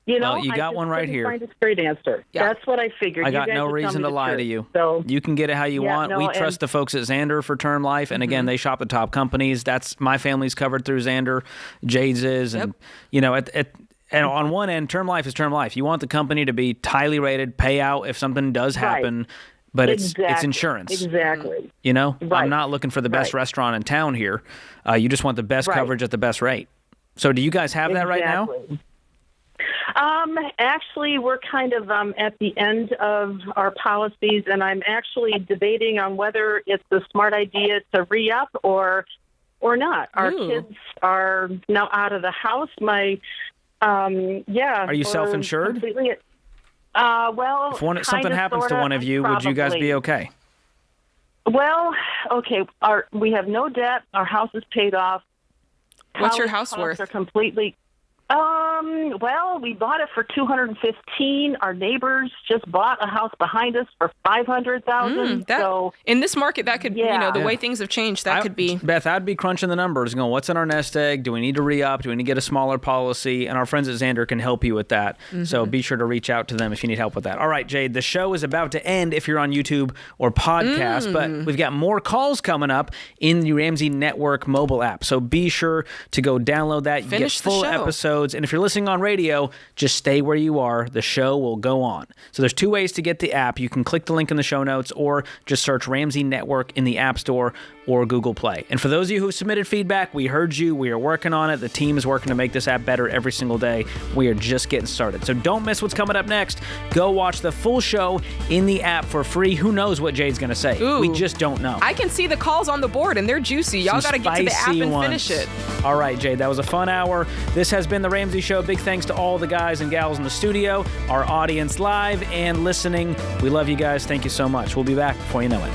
You got one right here. Find a straight answer. Yeah. That's what I figured. I got no reason to lie to you. So you can get it how you want. We trust the folks at Xander for term life, and again, they shop the top companies. That's my family's covered through Xander. Jade's is, and and on one end, term life is term life. You want the company to be highly rated, pay out if something does happen. Right. But it's insurance. Exactly. I'm not looking for the best restaurant in town here. You just want the best coverage at the best rate. So do you guys have that right now? Actually, we're kind of at the end of our policies, and I'm actually debating on whether it's a smart idea to re-up or not. Our kids are now out of the house. Are you self-insured? Completely. If something happens to one of you, would you guys be okay? Well, okay. We have no debt. Our house is paid off. What's your house worth? Are completely. Well, we bought it for $215,000. Our neighbors just bought a house behind us for $500,000. So in this market, that could, the way things have changed, that could be. Beth, I'd be crunching the numbers, going, what's in our nest egg? Do we need to re-up? Do we need to get a smaller policy? And our friends at Xander can help you with that. Mm-hmm. So be sure to reach out to them if you need help with that. All right, Jade, the show is about to end if you're on YouTube or podcast, but we've got more calls coming up in the Ramsey Network mobile app. So be sure to go download that. You get full episodes. And if you're listening on radio, just stay where you are. The show will go on. So there's two ways to get the app. You can click the link in the show notes or just search Ramsey Network in the App Store or Google Play. And for those of you who submitted feedback, we heard you. We are working on it. The team is working to make this app better every single day. We are just getting started. So don't miss what's coming up next. Go watch the full show in the app for free. Who knows what Jade's going to say? Ooh, we just don't know. I can see the calls on the board, and they're juicy. Y'all got to get to the app and finish it. All right, Jade, that was a fun hour. This has been The Ramsey Show. Big thanks to all the guys and gals in the studio, our audience live and listening. We love you guys. Thank you so much. We'll be back before you know it.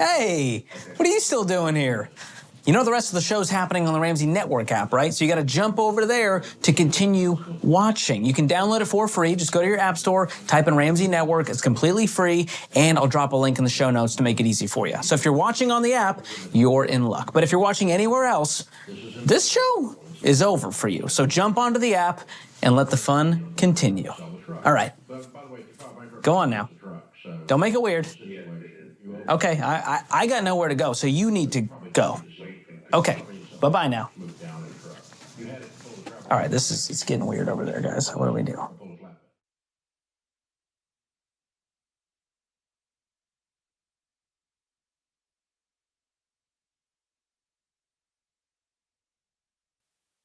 Hey, what are you still doing here? You know the rest of the show's happening on the Ramsey Network app, right? So you got to jump over there to continue watching. You can download it for free. Just go to your app store, type in Ramsey Network. It's completely free, and I'll drop a link in the show notes to make it easy for you. So if you're watching on the app, you're in luck. But if you're watching anywhere else, this show is over for you. So jump onto the app and let the fun continue. All right. Go on now. Don't make it weird. Okay, I got nowhere to go, so you need to go. Okay, bye-bye now. All right, it's getting weird over there, guys. What do we do?